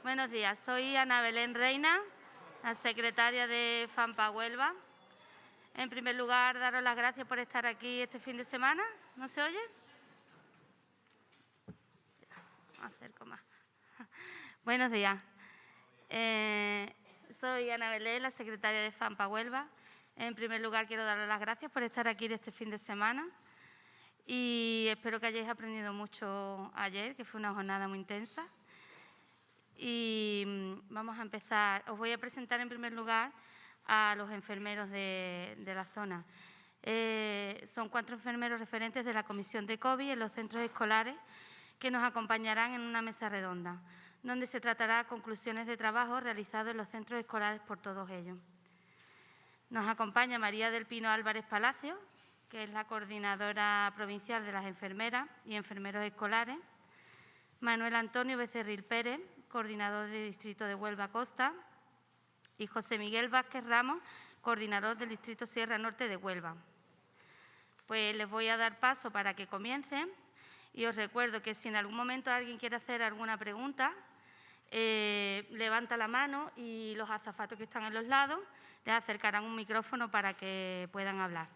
Buenos días, soy Ana Belén Reina, la secretaria de FAMPA Huelva. En primer lugar, daros las gracias por estar aquí este fin de semana. ¿No se oye? Me acerco más. Buenos días. Soy Ana Belén, la secretaria de FAMPA Huelva. En primer lugar, quiero daros las gracias por estar aquí este fin de semana y espero que hayáis aprendido mucho ayer, que fue una jornada muy intensa. Y vamos a empezar. Os voy a presentar en primer lugar a los enfermeros de la zona. Son 4 enfermeros referentes de la Comisión de COVID en los centros escolares que nos acompañarán en una mesa redonda, donde se tratará conclusiones de trabajo realizados en los centros escolares por todos ellos. Nos acompaña María del Pino Álvarez Palacio, que es la coordinadora provincial de las enfermeras y enfermeros escolares, Manuel Antonio Becerril Pérez, coordinador del Distrito de Huelva Costa, y José Miguel Vázquez Ramos, coordinador del Distrito Sierra Norte de Huelva. Pues les voy a dar paso para que comiencen y os recuerdo que si en algún momento alguien quiere hacer alguna pregunta, levanta la mano y los azafatos que están en los lados les acercarán un micrófono para que puedan hablar.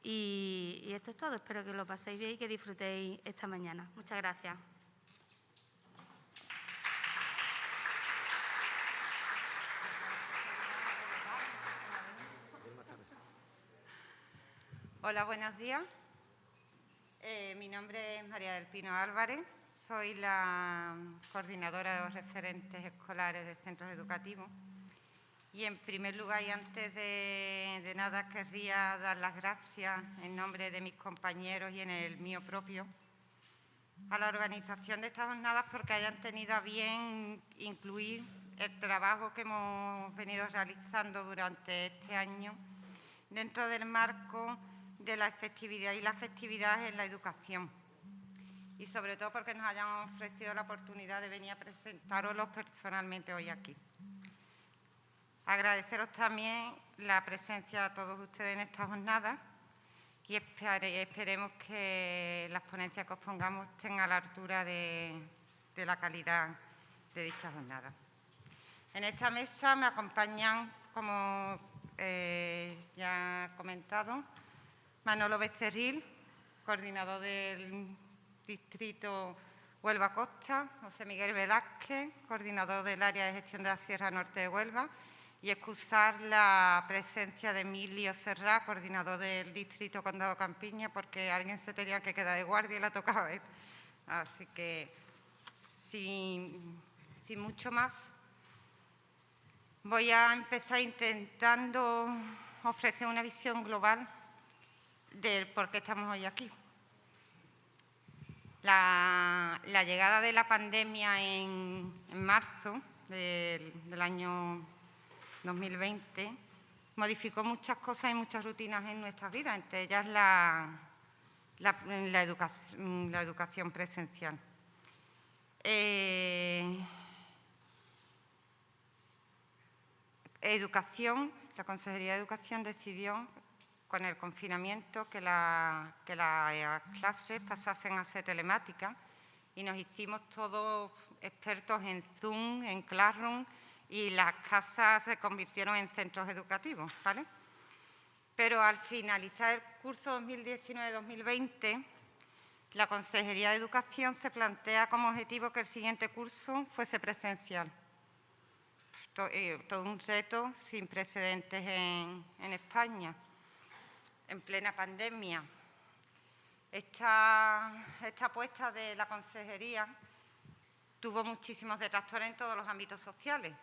Y esto es todo. Espero que lo paséis bien y que disfrutéis esta mañana. Muchas gracias. Hola, buenos días. Mi nombre es María del Pino Álvarez. Soy la coordinadora de los referentes escolares de centros educativos. Y en primer lugar y antes de nada querría dar las gracias en nombre de mis compañeros y en el mío propio a la organización de estas jornadas porque hayan tenido a bien incluir el trabajo que hemos venido realizando durante este año dentro del marco de la efectividad y la festividad en la educación. Y sobre todo porque nos hayan ofrecido la oportunidad de venir a presentároslos personalmente hoy aquí. Agradeceros también la presencia de todos ustedes en esta jornada y esperemos que las ponencias que os pongamos estén a la altura de la calidad de dicha jornada. En esta mesa me acompañan, como ya he comentado, Manolo Becerril, coordinador del Distrito Huelva Costa, José Miguel Velázquez, coordinador del área de gestión de la Sierra Norte de Huelva, y excusar la presencia de Emilio Serrá, coordinador del Distrito Condado Campiña, porque alguien se tenía que quedar de guardia y la tocaba ver. Así que, sin mucho más, voy a empezar intentando ofrecer una visión global del por qué estamos hoy aquí. La llegada de la pandemia en marzo del año 2020 modificó muchas cosas y muchas rutinas en nuestras vidas, entre ellas la educación presencial. La Consejería de Educación decidió con el confinamiento que las clases pasasen a ser telemáticas y nos hicimos todos expertos en Zoom, en Classroom, y las casas se convirtieron en centros educativos, ¿vale? Pero al finalizar el curso 2019-2020, la Consejería de Educación se plantea como objetivo que el siguiente curso fuese presencial. Todo un reto sin precedentes en España, en plena pandemia. Esta apuesta de la Consejería tuvo muchísimos detractores en todos los ámbitos sociales,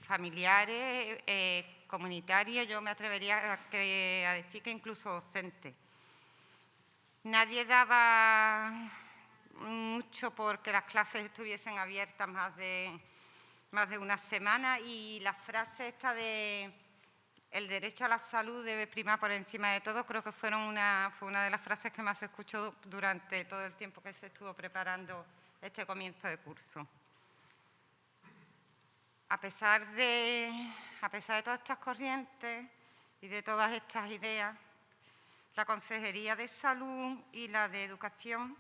familiares, comunitarios, yo me atrevería a decir que incluso docentes. Nadie daba mucho porque las clases estuviesen abiertas más de una semana y la frase esta de el derecho a la salud debe primar por encima de todo, creo que fue una de las frases que más se escuchó durante todo el tiempo que se estuvo preparando este comienzo de curso. A pesar de todas estas corrientes y de todas estas ideas, la Consejería de Salud y la de Educación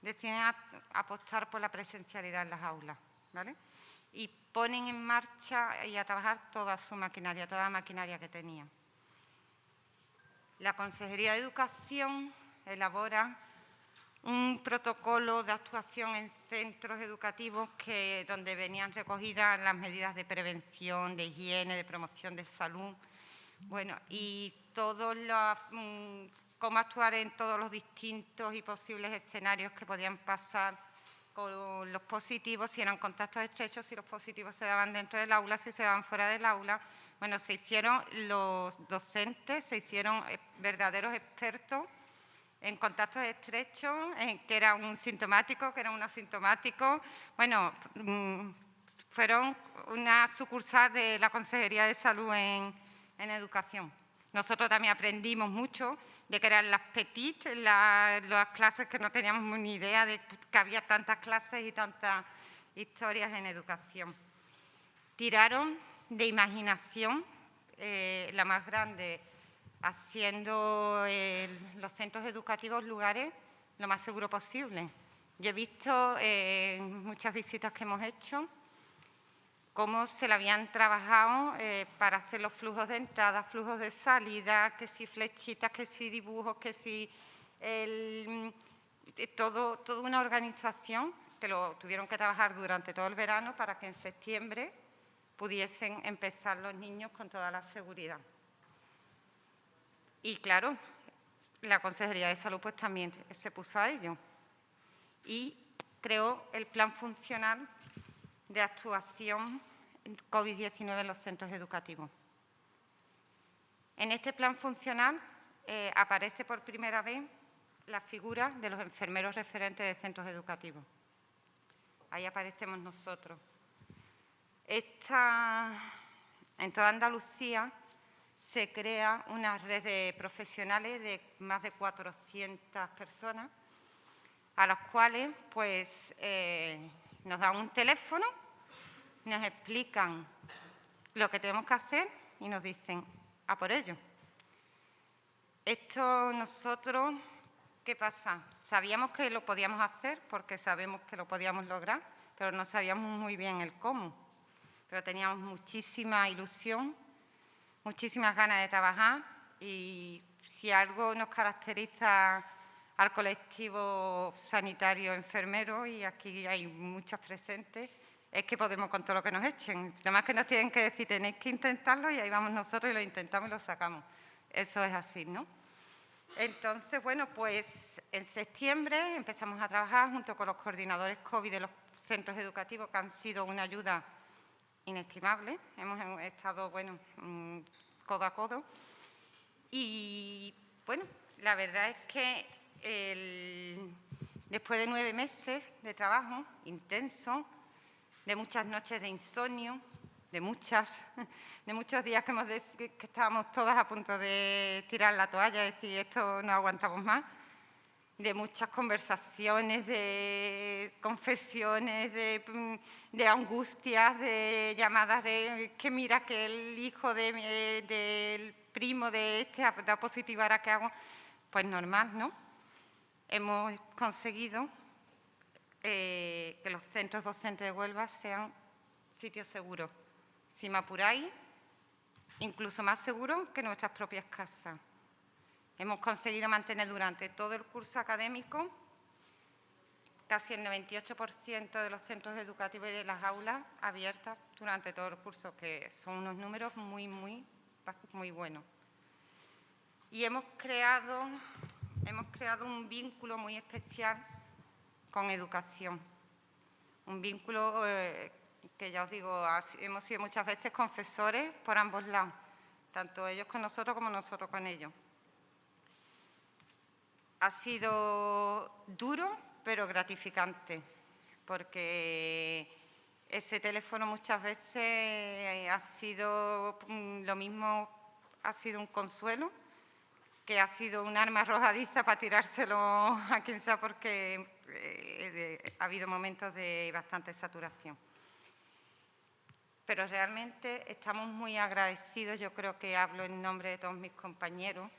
deciden apostar por la presencialidad en las aulas, ¿vale? y ponen en marcha y a trabajar toda su maquinaria, toda la maquinaria que tenían. La Consejería de Educación elabora un protocolo de actuación en centros educativos donde venían recogidas las medidas de prevención, de higiene, de promoción de salud, bueno, y cómo actuar en todos los distintos y posibles escenarios que podían pasar con los positivos, si eran contactos estrechos, si los positivos se daban dentro del aula, si se daban fuera del aula. Bueno, los docentes se hicieron verdaderos expertos en contactos estrechos, que era un sintomático, que era un asintomático. Bueno, fueron una sucursal de la Consejería de Salud en educación. Nosotros también aprendimos mucho de que eran las petit, las clases que no teníamos ni idea de que había tantas clases y tantas historias en educación. Tiraron de imaginación, la más grande, haciendo los centros educativos lugares lo más seguro posible. Yo he visto en muchas visitas que hemos hecho cómo se le habían trabajado para hacer los flujos de entrada, flujos de salida, que si flechitas, que si dibujos, que si toda una organización que lo tuvieron que trabajar durante todo el verano para que en septiembre pudiesen empezar los niños con toda la seguridad. Y claro, la Consejería de Salud pues también se puso a ello y creó el plan funcional de actuación COVID-19 en los centros educativos. En este plan funcional aparece por primera vez la figura de los enfermeros referentes de centros educativos. Ahí aparecemos nosotros. En toda Andalucía se crea una red de profesionales de más de 400 personas, a las cuales pues, nos dan un teléfono, nos explican lo que tenemos que hacer y nos dicen, a por ello. Esto nosotros, ¿qué pasa? Sabíamos que lo podíamos hacer porque sabemos que lo podíamos lograr, pero no sabíamos muy bien el cómo. Pero teníamos muchísima ilusión, muchísimas ganas de trabajar y si algo nos caracteriza al colectivo sanitario enfermero, y aquí hay muchos presentes, es que podemos con todo lo que nos echen. Nada más que nos tienen que decir, tenéis que intentarlo y ahí vamos nosotros y lo intentamos y lo sacamos. Eso es así, ¿no? Entonces, bueno, pues en septiembre empezamos a trabajar junto con los coordinadores COVID de los centros educativos, que han sido una ayuda inestimable. Hemos estado, bueno, codo a codo. Y, bueno, la verdad es que después de 9 meses de trabajo intenso, de muchas noches de insomnio, de muchos días que estábamos todas a punto de tirar la toalla y decir esto no aguantamos más, de muchas conversaciones, de confesiones, de angustias, de llamadas de que mira que el hijo del primo de este da positivo, ¿ahora qué hago? Pues normal, ¿no? Hemos conseguido que los centros docentes de Huelva sean sitios seguros. Si me apuráis, incluso más seguros que nuestras propias casas. Hemos conseguido mantener durante todo el curso académico casi el 98% de los centros educativos y de las aulas abiertas durante todo el curso, que son unos números muy, muy, muy buenos. Y hemos creado un vínculo muy especial con educación. Un vínculo que ya os digo, hemos sido muchas veces confesores por ambos lados, tanto ellos con nosotros como nosotros con ellos. Ha sido duro, pero gratificante, porque ese teléfono muchas veces ha sido lo mismo, ha sido un consuelo, que ha sido un arma arrojadiza para tirárselo a quien sea, porque ha habido momentos de bastante saturación. Pero realmente estamos muy agradecidos, yo creo que hablo en nombre de todos mis compañeros,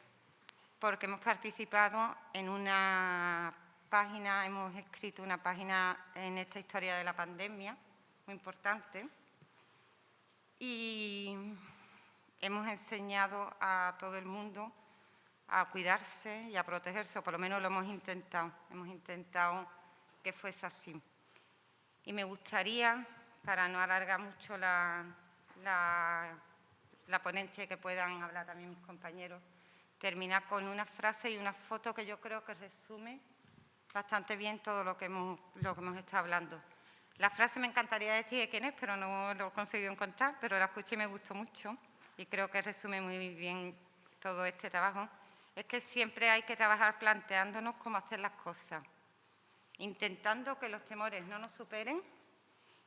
porque hemos participado en una página, hemos escrito una página en esta historia de la pandemia, muy importante. Y hemos enseñado a todo el mundo a cuidarse y a protegerse, o por lo menos lo hemos intentado. Hemos intentado que fuese así. Y me gustaría, para no alargar mucho la ponencia y que puedan hablar también mis compañeros, terminar con una frase y una foto que yo creo que resume bastante bien todo lo que hemos estado hablando. La frase me encantaría decir de quién es, pero no lo he conseguido encontrar, pero la escuché y me gustó mucho y creo que resume muy bien todo este trabajo. Es que siempre hay que trabajar planteándonos cómo hacer las cosas, intentando que los temores no nos superen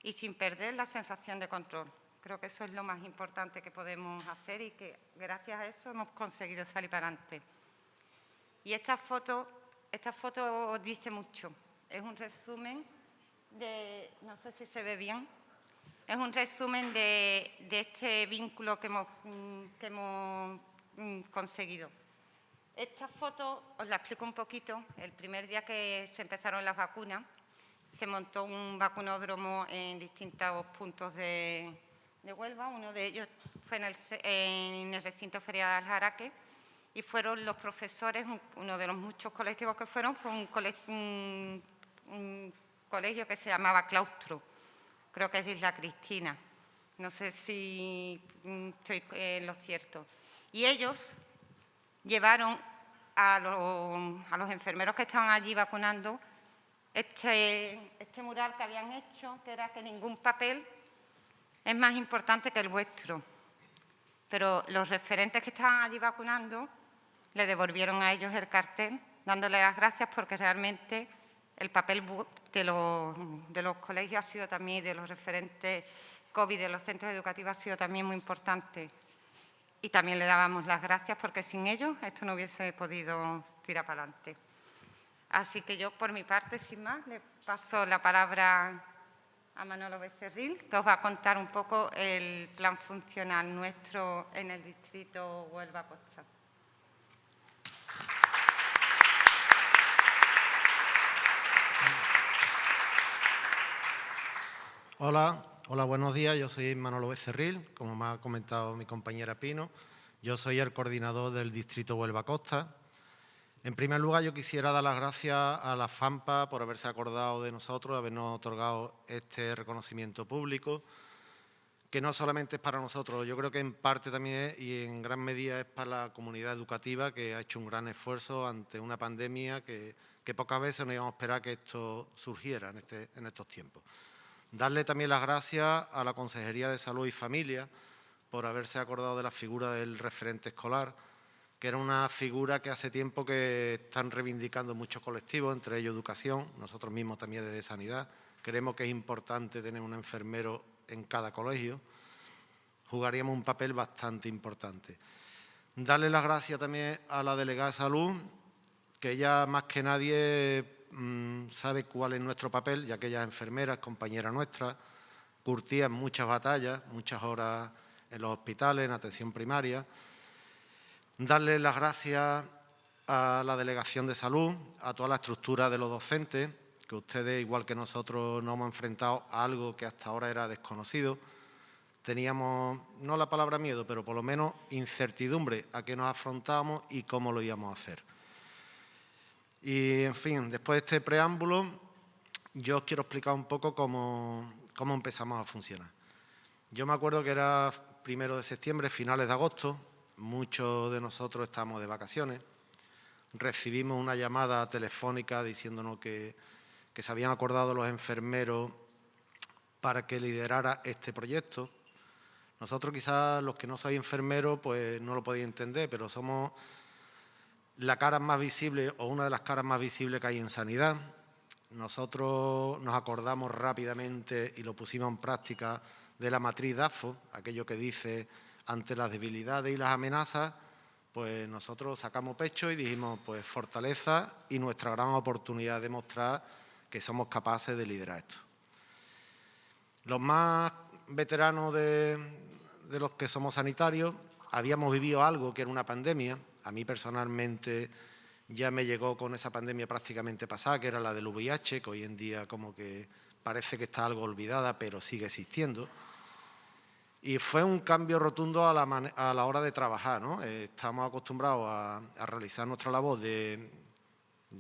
y sin perder la sensación de control. Creo que eso es lo más importante que podemos hacer y que gracias a eso hemos conseguido salir para adelante. Y esta foto os dice mucho. Es un resumen de, no sé si se ve bien, es un resumen de este vínculo que hemos conseguido. Esta foto os la explico un poquito. El primer día que se empezaron las vacunas, se montó un vacunódromo en distintos puntos de Huelva. Uno de ellos fue en el recinto Feria de Aljaraque y fueron los profesores, uno de los muchos colectivos que fueron, fue un colegio que se llamaba Claustro, creo que es de Isla Cristina. No sé si estoy en lo cierto. Y ellos llevaron a los enfermeros que estaban allí vacunando este mural que habían hecho, que era que ningún papel es más importante que el vuestro. Pero los referentes que estaban allí vacunando le devolvieron a ellos el cartel, dándole las gracias porque realmente el papel de los colegios ha sido también, de los referentes COVID de los centros educativos ha sido también muy importante. Y también le dábamos las gracias porque sin ellos esto no hubiese podido tirar para adelante. Así que yo, por mi parte, sin más, le paso la palabra a Manolo Becerril, que os va a contar un poco el plan funcional nuestro en el distrito Huelva Costa. Hola, buenos días. Yo soy Manolo Becerril, como me ha comentado mi compañera Pino. Yo soy el coordinador del distrito Huelva Costa. En primer lugar, yo quisiera dar las gracias a la FAMPA por haberse acordado de nosotros, habernos otorgado este reconocimiento público, que no solamente es para nosotros, yo creo que en parte también y en gran medida es para la comunidad educativa, que ha hecho un gran esfuerzo ante una pandemia que pocas veces no íbamos a esperar que esto surgiera en estos tiempos. Darle también las gracias a la Consejería de Salud y Familia por haberse acordado de la figura del referente escolar, que era una figura que hace tiempo que están reivindicando muchos colectivos, entre ellos Educación, nosotros mismos también desde Sanidad. Creemos que es importante tener un enfermero en cada colegio. Jugaríamos un papel bastante importante. Darle las gracias también a la delegada de Salud, que ella más que nadie sabe cuál es nuestro papel, ya que ella es enfermera, es compañera nuestra, curtía en muchas batallas, muchas horas en los hospitales, en atención primaria. Darle las gracias a la Delegación de Salud, a toda la estructura de los docentes, que ustedes, igual que nosotros, nos hemos enfrentado a algo que hasta ahora era desconocido. Teníamos, no la palabra miedo, pero por lo menos incertidumbre a qué nos afrontábamos y cómo lo íbamos a hacer. Y, en fin, después de este preámbulo, yo os quiero explicar un poco cómo empezamos a funcionar. Yo me acuerdo que era 1 de septiembre, finales de agosto, muchos de nosotros estábamos de vacaciones, recibimos una llamada telefónica diciéndonos que se habían acordado los enfermeros para que liderara este proyecto. Nosotros quizás los que no sois enfermeros pues no lo podéis entender, pero somos la cara más visible o una de las caras más visibles que hay en sanidad. Nosotros nos acordamos rápidamente y lo pusimos en práctica de la matriz DAFO, aquello que dice ante las debilidades y las amenazas, pues nosotros sacamos pecho y dijimos pues fortaleza y nuestra gran oportunidad de mostrar que somos capaces de liderar esto. Los más veteranos de los que somos sanitarios habíamos vivido algo que era una pandemia. A mí personalmente ya me llegó con esa pandemia prácticamente pasada, que era la del VIH, que hoy en día como que parece que está algo olvidada, pero sigue existiendo. Y fue un cambio rotundo a la hora de trabajar, ¿no? Estamos acostumbrados a realizar nuestra labor de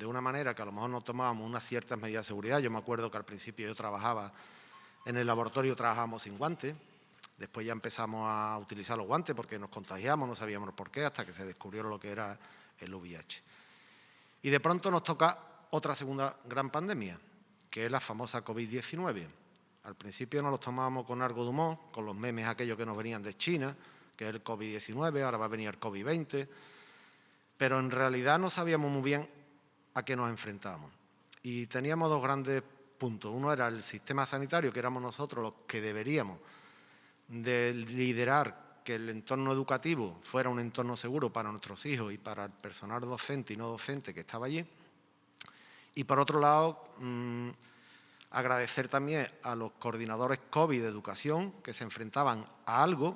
una manera que a lo mejor no tomábamos unas ciertas medidas de seguridad. Yo me acuerdo que al principio yo trabajaba en el laboratorio, trabajábamos sin guantes. Después ya empezamos a utilizar los guantes porque nos contagiamos, no sabíamos por qué, hasta que se descubrió lo que era el VIH. Y de pronto nos toca otra segunda gran pandemia, que es la famosa COVID-19. Al principio nos los tomábamos con algo de humor, con los memes aquellos que nos venían de China, que es el COVID-19, ahora va a venir el COVID-20, pero en realidad no sabíamos muy bien a qué nos enfrentábamos. Y teníamos dos grandes puntos. Uno era el sistema sanitario, que éramos nosotros los que deberíamos de liderar que el entorno educativo fuera un entorno seguro para nuestros hijos y para el personal docente y no docente que estaba allí. Y por otro lado, agradecer también a los coordinadores COVID de educación que se enfrentaban a algo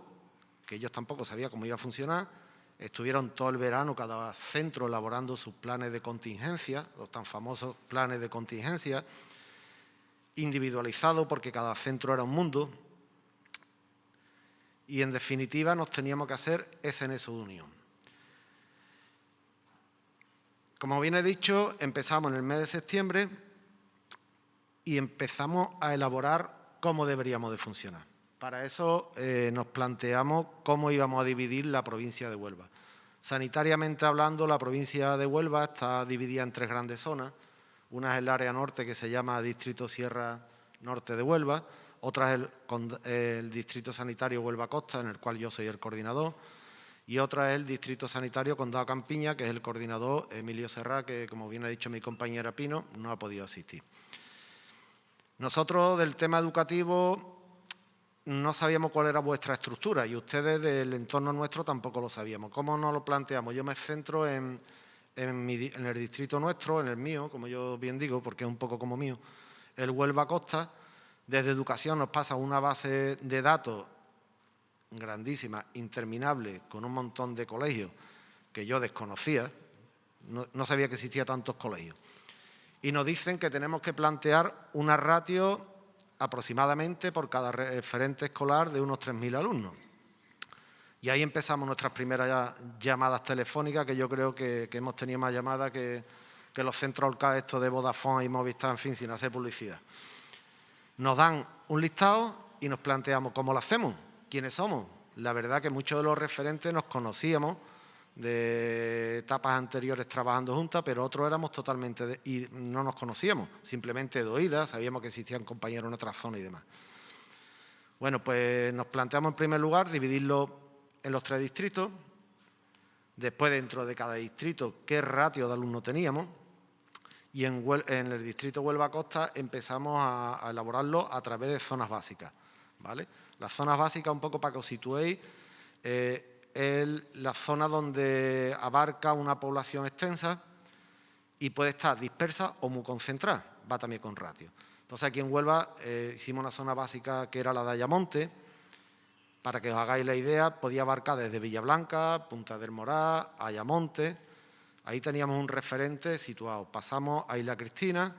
que ellos tampoco sabían cómo iba a funcionar. Estuvieron todo el verano cada centro elaborando sus planes de contingencia, los tan famosos planes de contingencia, individualizados porque cada centro era un mundo. Y en definitiva nos teníamos que hacer ese nexo de unión. Como bien he dicho, empezamos en el mes de septiembre y empezamos a elaborar cómo deberíamos de funcionar. Para eso nos planteamos cómo íbamos a dividir la provincia de Huelva. Sanitariamente hablando, la provincia de Huelva está dividida en tres grandes zonas. Una es el área norte, que se llama Distrito Sierra Norte de Huelva. Otra es el Distrito Sanitario Huelva Costa, en el cual yo soy el coordinador. Y otra es el Distrito Sanitario Condado Campiña, que es el coordinador Emilio Serra, que, como bien ha dicho mi compañera Pino, no ha podido asistir. Nosotros, del tema educativo, no sabíamos cuál era vuestra estructura y ustedes del entorno nuestro tampoco lo sabíamos. ¿Cómo nos lo planteamos? Yo me centro en el distrito nuestro, en el mío, como yo bien digo, porque es un poco como mío, el Huelva Costa. Desde educación nos pasa una base de datos grandísima, interminable, con un montón de colegios que yo desconocía, no sabía que existía tantos colegios. Y nos dicen que tenemos que plantear una ratio aproximadamente por cada referente escolar de unos 3.000 alumnos. Y ahí empezamos nuestras primeras llamadas telefónicas, que yo creo que hemos tenido más llamadas que los centros Olca estos de Vodafone y Movistar, en fin, sin hacer publicidad. Nos dan un listado y nos planteamos cómo lo hacemos, quiénes somos. La verdad que muchos de los referentes nos conocíamos de etapas anteriores trabajando juntas, pero otros éramos totalmente y no nos conocíamos, simplemente de oídas, sabíamos que existían compañeros en otras zonas y demás. Bueno, pues nos planteamos en primer lugar dividirlo en los 3 distritos, después dentro de cada distrito qué ratio de alumnos teníamos y en el distrito Huelva Costa empezamos a elaborarlo a través de zonas básicas, ¿vale? Las zonas básicas, un poco para que os situéis, es la zona donde abarca una población extensa y puede estar dispersa o muy concentrada, va también con ratio. Entonces aquí en Huelva hicimos una zona básica que era la de Ayamonte. Para que os hagáis la idea, podía abarcar desde Villablanca, Punta del Moral, Ayamonte. Ahí teníamos un referente situado. Pasamos a Isla Cristina,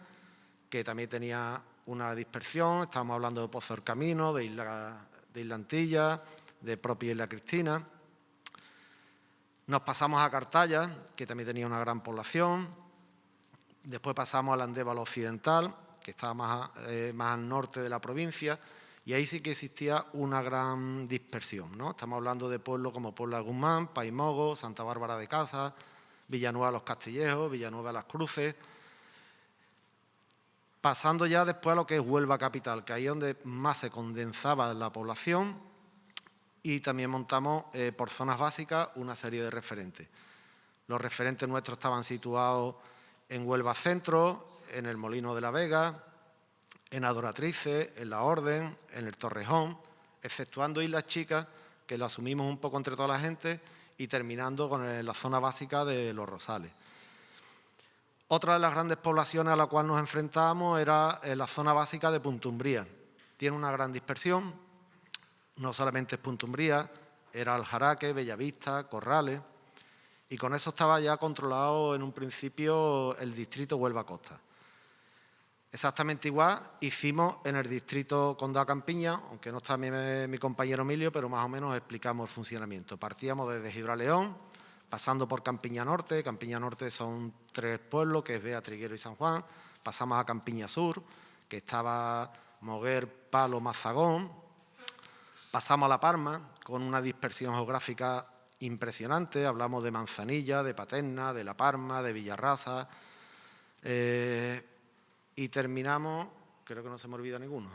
que también tenía una dispersión. Estábamos hablando de Pozo del Camino, de Isla Antilla, de propia Isla Cristina. Nos pasamos a Cartaya, que también tenía una gran población. Después pasamos a la Andévalo Occidental, que estaba más al norte de la provincia. Y ahí sí que existía una gran dispersión, ¿no? Estamos hablando de pueblos como Puebla de Guzmán, Paimogo, Santa Bárbara de Casa, Villanueva de los Castillejos, Villanueva de las Cruces. Pasando ya después a lo que es Huelva Capital, que ahí es donde más se condensaba la población y también montamos por zonas básicas una serie de referentes. Los referentes nuestros estaban situados en Huelva Centro, en el Molino de la Vega, en Adoratrices, en La Orden, en el Torrejón, exceptuando Islas Chicas, que lo asumimos un poco entre toda la gente, y terminando con la zona básica de Los Rosales. Otra de las grandes poblaciones a la cual nos enfrentábamos era la zona básica de Puntumbría. Tiene una gran dispersión, no solamente es Puntumbría, era Aljaraque, Bellavista, Corrales, y con eso estaba ya controlado en un principio el distrito Huelva Costa. Exactamente igual hicimos en el distrito Condado Campiña, aunque no está mi compañero Emilio, pero más o menos explicamos el funcionamiento. Partíamos desde Gibraleón, pasando por Campiña Norte. Campiña Norte son 3 pueblos, que es Bea, Triguero y San Juan. Pasamos a Campiña Sur, que estaba Moguer, Palo, Mazagón. Pasamos a La Palma, con una dispersión geográfica impresionante. Hablamos de Manzanilla, de Paterna, de La Palma, de Villarrasa. Y terminamos, creo que no se me olvida ninguno.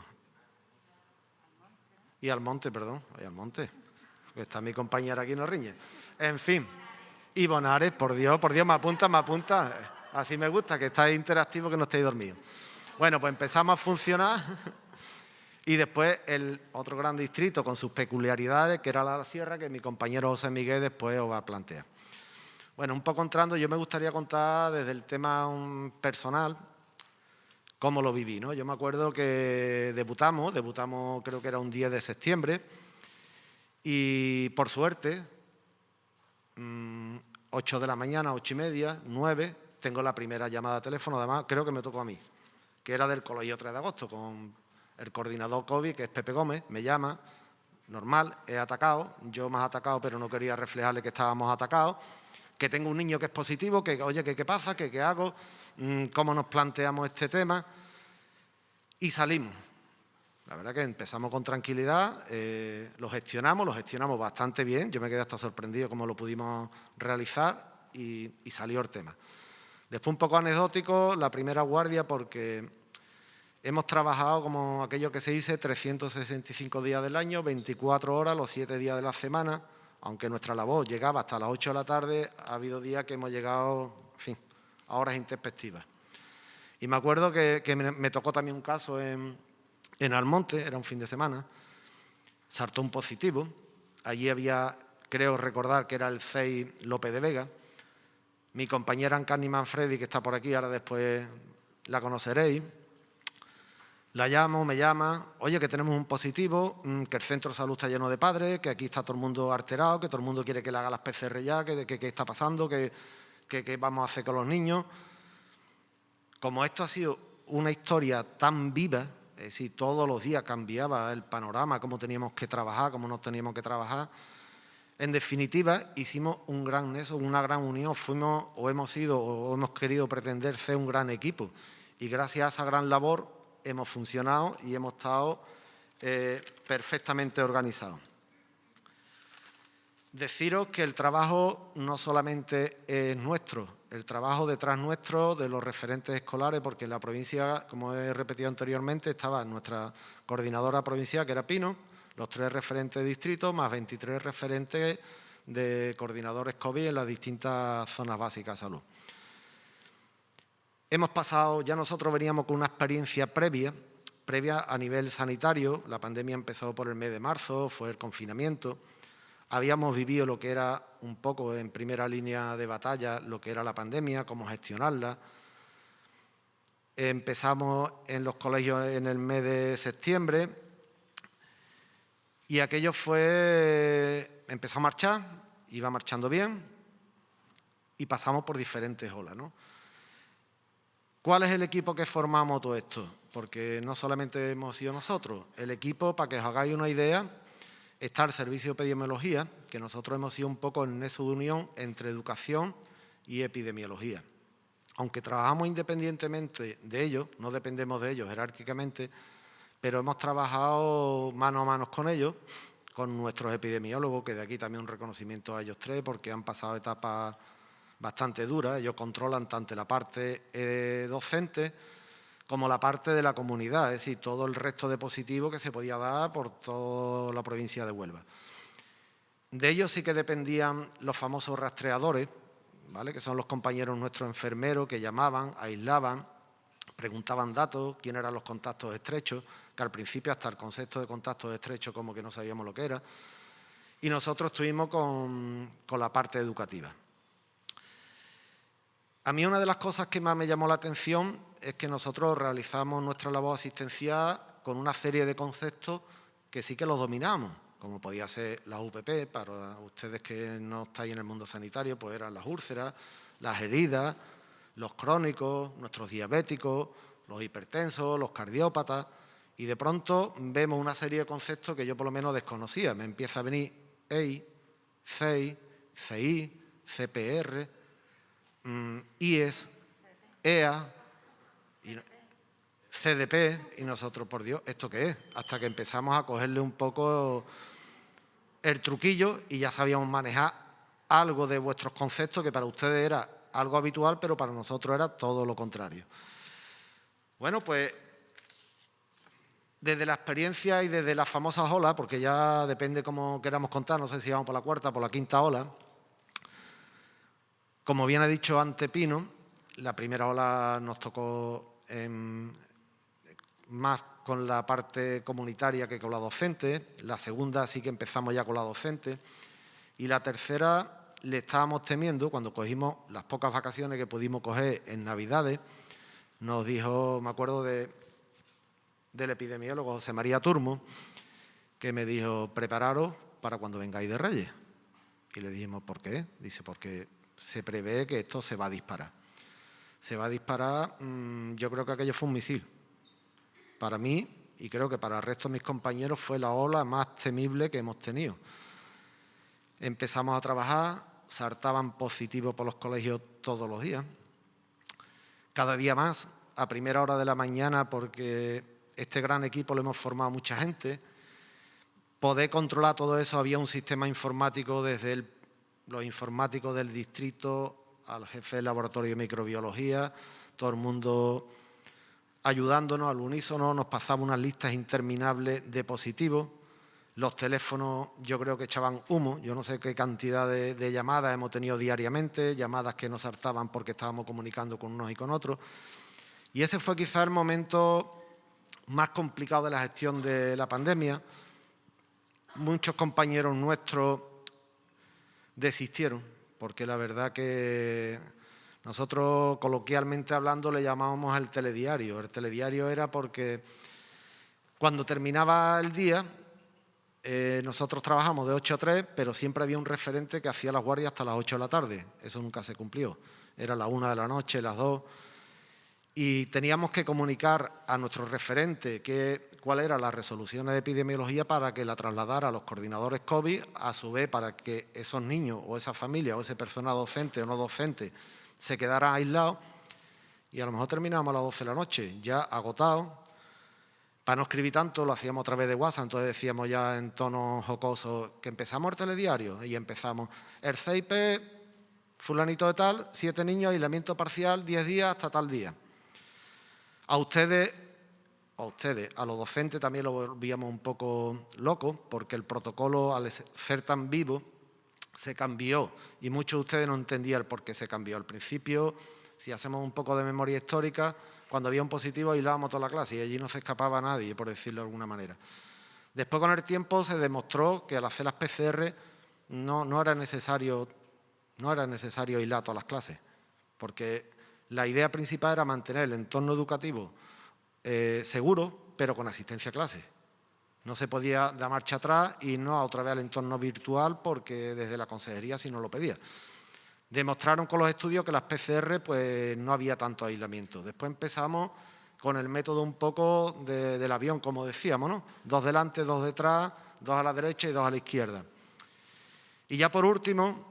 Y Almonte, perdón, y Almonte. Está mi compañera aquí, no riñe. En fin. Y Bonares, por Dios, me apunta. Así me gusta, que estáis interactivo, que no estéis dormidos. Bueno, pues empezamos a funcionar. Y después el otro gran distrito con sus peculiaridades, que era la Sierra, que mi compañero José Miguel después os va a plantear. Bueno, un poco entrando, yo me gustaría contar desde el tema personal cómo lo viví, ¿no? Yo me acuerdo que debutamos creo que era un 10 de septiembre, y por suerte, 8 de la mañana, 8:30, 9, tengo la primera llamada de teléfono, además creo que me tocó a mí, que era del Colegio 3 de agosto, con el coordinador COVID, que es Pepe Gómez, me llama, normal, he atacado, yo más atacado, pero no quería reflejarle que estábamos atacados, que tengo un niño que es positivo, que oye, ¿qué pasa? ¿Qué hago? ¿Cómo nos planteamos este tema? Y salimos. La verdad que empezamos con tranquilidad, lo gestionamos bastante bien. Yo me quedé hasta sorprendido cómo lo pudimos realizar y salió el tema. Después, un poco anecdótico, la primera guardia, porque hemos trabajado, como aquello que se dice, 365 días del año, 24 horas, los 7 días de la semana. Aunque nuestra labor llegaba hasta las 8 de la tarde, ha habido días que hemos llegado, en fin, a horas intempestivas. Y me acuerdo que me tocó también un caso en Almonte, era un fin de semana, saltó un positivo. Allí había, creo recordar que era el CEI López de Vega. Mi compañera Ancani Manfredi, que está por aquí, ahora después la conoceréis. La llamo, me llama, oye, que tenemos un positivo, que el centro de salud está lleno de padres, que aquí está todo el mundo alterado, que todo el mundo quiere que le haga las PCR ya, que está pasando, que vamos a hacer con los niños. Como esto ha sido una historia tan viva, es decir, todos los días cambiaba el panorama, cómo teníamos que trabajar, cómo no teníamos que trabajar. En definitiva, hicimos un gran nexo, una gran unión, hemos querido pretender ser un gran equipo. Y gracias a esa gran labor hemos funcionado y hemos estado perfectamente organizados. Deciros que el trabajo no solamente es nuestro, el trabajo detrás nuestro de los referentes escolares, porque en la provincia, como he repetido anteriormente, estaba nuestra coordinadora provincial, que era Pino, los 3 referentes de distrito, más 23 referentes de coordinadores COVID en las distintas zonas básicas de salud. Hemos pasado, ya nosotros veníamos con una experiencia previa a nivel sanitario. La pandemia empezó por el mes de marzo, fue el confinamiento. Habíamos vivido lo que era un poco en primera línea de batalla, lo que era la pandemia, cómo gestionarla. Empezamos en los colegios en el mes de septiembre y aquello empezó a marchar, iba marchando bien y pasamos por diferentes olas, ¿no? ¿Cuál es el equipo que formamos todo esto? Porque no solamente hemos sido nosotros. El equipo, para que os hagáis una idea, está el Servicio de Epidemiología, que nosotros hemos sido un poco el nexo de unión entre educación y epidemiología. Aunque trabajamos independientemente de ellos, no dependemos de ellos jerárquicamente, pero hemos trabajado mano a mano con ellos, con nuestros epidemiólogos, que de aquí también un reconocimiento a ellos 3, porque han pasado etapas bastante duras. Ellos controlan tanto la parte docente como la parte de la comunidad, es decir, todo el resto de positivos que se podía dar por toda la provincia de Huelva. De ellos sí que dependían los famosos rastreadores, ¿vale? Que son los compañeros nuestros enfermeros que llamaban, aislaban, preguntaban datos, quién eran los contactos estrechos, que al principio hasta el concepto de contactos estrechos como que no sabíamos lo que era. Y nosotros estuvimos con la parte educativa. A mí una de las cosas que más me llamó la atención es que nosotros realizamos nuestra labor asistencial con una serie de conceptos que sí que los dominamos, como podía ser la UPP, para ustedes que no estáis en el mundo sanitario, pues eran las úlceras, las heridas, los crónicos, nuestros diabéticos, los hipertensos, los cardiópatas, y de pronto vemos una serie de conceptos que yo por lo menos desconocía. Me empieza a venir EI, CEI, CI, CPR, IES, EA, y CDP, y nosotros, por Dios, ¿esto qué es? Hasta que empezamos a cogerle un poco el truquillo y ya sabíamos manejar algo de vuestros conceptos que para ustedes era algo habitual, pero para nosotros era todo lo contrario. Bueno, pues desde la experiencia y desde las famosas olas, porque ya depende cómo queramos contar, no sé si vamos por la cuarta o por la quinta ola, como bien ha dicho antes Pino, la primera ola nos tocó más con la parte comunitaria que con la docente, la segunda sí que empezamos ya con la docente, y la tercera le estábamos temiendo, cuando cogimos las pocas vacaciones que pudimos coger en Navidades, nos dijo, me acuerdo del epidemiólogo José María Turmo, que me dijo, prepararos para cuando vengáis de Reyes. Y le dijimos, ¿por qué? Dice, porque se prevé que esto se va a disparar. Se va a disparar, yo creo que aquello fue un misil. Para mí, y creo que para el resto de mis compañeros, fue la ola más temible que hemos tenido. Empezamos a trabajar, saltaban positivos por los colegios todos los días. Cada día más, a primera hora de la mañana, porque este gran equipo lo hemos formado mucha gente. Poder controlar todo eso, había un sistema informático desde los informáticos del distrito al jefe del laboratorio de microbiología, todo el mundo ayudándonos al unísono, nos pasaba unas listas interminables de positivos. Los teléfonos yo creo que echaban humo, yo no sé qué cantidad de llamadas hemos tenido diariamente, llamadas que nos saltaban porque estábamos comunicando con unos y con otros. Y ese fue quizá el momento más complicado de la gestión de la pandemia. Muchos compañeros nuestros desistieron, porque la verdad que nosotros, coloquialmente hablando, le llamábamos el telediario. El telediario era porque cuando terminaba el día, nosotros trabajamos de 8 a 3, pero siempre había un referente que hacía las guardias hasta las 8 de la tarde. Eso nunca se cumplió. Era las 1 de la noche, las 2. Y teníamos que comunicar a nuestro referente cuál era la resolución de epidemiología para que la trasladara a los coordinadores COVID, a su vez para que esos niños o esa familia o ese personal docente o no docente se quedara aislados, y a lo mejor terminábamos a las 12 de la noche, ya agotados. Para no escribir tanto, lo hacíamos a través de WhatsApp, entonces decíamos ya en tono jocoso que empezamos el telediario y empezamos el CIP, fulanito de tal, 7 niños, aislamiento parcial, 10 días hasta tal día. A ustedes, a los docentes también lo volvíamos un poco locos, porque el protocolo, al ser tan vivo, se cambió y muchos de ustedes no entendían por qué se cambió. Al principio, si hacemos un poco de memoria histórica, cuando había un positivo aislábamos toda la clase y allí no se escapaba nadie, por decirlo de alguna manera. Después, con el tiempo, se demostró que al hacer las PCR no era necesario aislar todas las clases, porque la idea principal era mantener el entorno educativo seguro, pero con asistencia a clase. No se podía dar marcha atrás y no otra vez al entorno virtual, porque desde la consejería sí nos lo pedía. Demostraron con los estudios que las PCR pues, no había tanto aislamiento. Después empezamos con el método un poco del avión, como decíamos, ¿no? 2 delante, 2 detrás, 2 a la derecha y 2 a la izquierda. Y ya por último,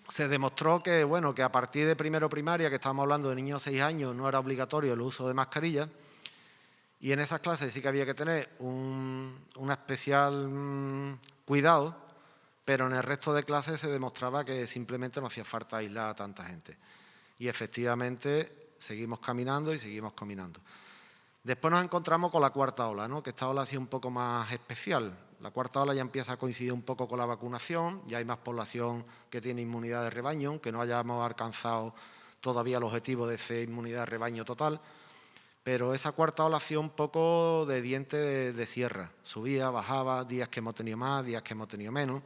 se demostró que, bueno, que a partir de primero primaria, que estábamos hablando de niños de 6 años, no era obligatorio el uso de mascarilla, y en esas clases sí que había que tener un especial cuidado, pero en el resto de clases se demostraba que simplemente no hacía falta aislar a tanta gente. Y efectivamente seguimos caminando y seguimos caminando. Después nos encontramos con la cuarta ola, ¿no? Que esta ola ha sido un poco más especial. La cuarta ola ya empieza a coincidir un poco con la vacunación, ya hay más población que tiene inmunidad de rebaño, aunque no hayamos alcanzado todavía el objetivo de esa inmunidad de rebaño total. Pero esa cuarta ola ha sido un poco de diente de sierra. Subía, bajaba, días que hemos tenido más, días que hemos tenido menos.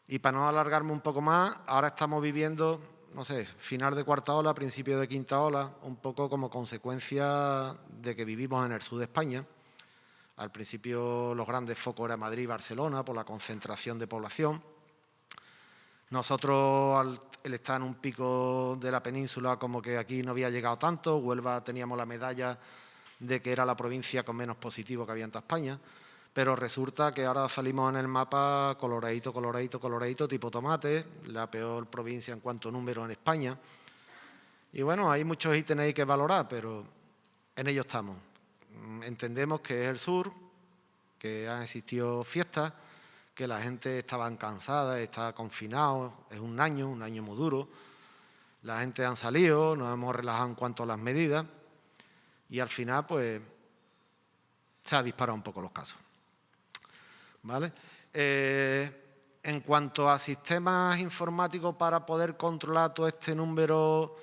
Y para no alargarme un poco más, ahora estamos viviendo, no sé, final de cuarta ola, principio de quinta ola, un poco como consecuencia de que vivimos en el sur de España. Al principio los grandes focos eran Madrid y Barcelona por la concentración de población. Nosotros, el estar en un pico de la península, como que aquí no había llegado tanto. Huelva teníamos la medalla de que era la provincia con menos positivo que había en toda España, pero resulta que ahora salimos en el mapa coloradito, coloradito, coloradito, tipo tomate, la peor provincia en cuanto a número en España. Y bueno, hay muchos ítems ahí que valorar, pero en ello estamos. Entendemos que es el sur, que han existido fiestas, que la gente estaba cansada, está confinado, es un año muy duro. La gente han salido, nos hemos relajado en cuanto a las medidas y al final pues se ha disparado un poco los casos. ¿Vale? En cuanto a sistemas informáticos para poder controlar todo este número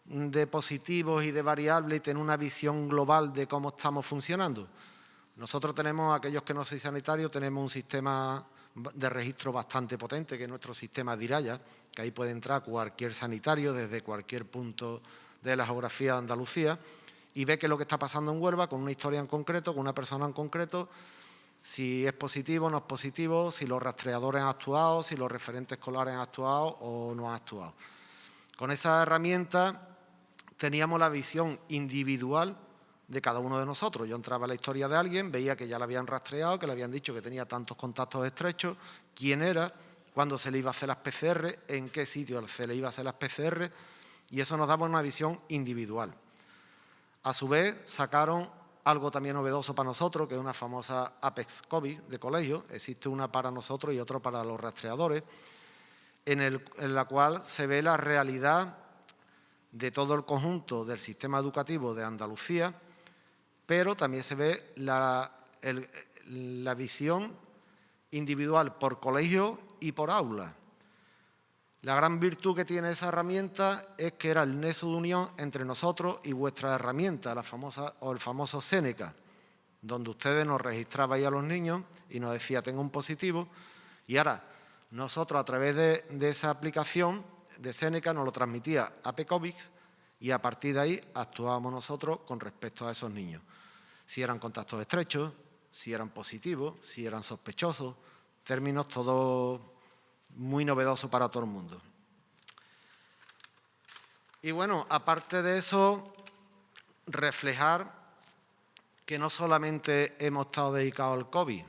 de positivos y de variables y tener una visión global de cómo estamos funcionando. Nosotros tenemos, aquellos que no sois sanitarios, tenemos un sistema de registro bastante potente, que es nuestro sistema DIRAYA, que ahí puede entrar cualquier sanitario desde cualquier punto de la geografía de Andalucía y ve qué es lo que está pasando en Huelva con una historia en concreto, con una persona en concreto, si es positivo o no es positivo, si los rastreadores han actuado, si los referentes escolares han actuado o no han actuado. Con esa herramienta teníamos la visión individual de cada uno de nosotros. Yo entraba en la historia de alguien, veía que ya la habían rastreado, que le habían dicho que tenía tantos contactos estrechos, quién era, cuándo se le iba a hacer las PCR, en qué sitio se le iba a hacer las PCR, y eso nos daba una visión individual. A su vez, sacaron algo también novedoso para nosotros, que es una famosa Apex COVID de colegio. Existe una para nosotros y otra para los rastreadores, en la cual se ve la realidad de todo el conjunto del sistema educativo de Andalucía, pero también se ve la visión individual por colegio y por aula. La gran virtud que tiene esa herramienta es que era el nexo de unión entre nosotros y vuestra herramienta, la famosa o el famoso Seneca, donde ustedes nos registrabais a los niños y nos decía tengo un positivo, y ahora nosotros a través de esa aplicación de Seneca nos lo transmitía a PECOVIX y a partir de ahí actuábamos nosotros con respecto a esos niños. Si eran contactos estrechos, si eran positivos, si eran sospechosos, términos todos muy novedosos para todo el mundo. Y bueno, aparte de eso, reflejar que no solamente hemos estado dedicados al COVID,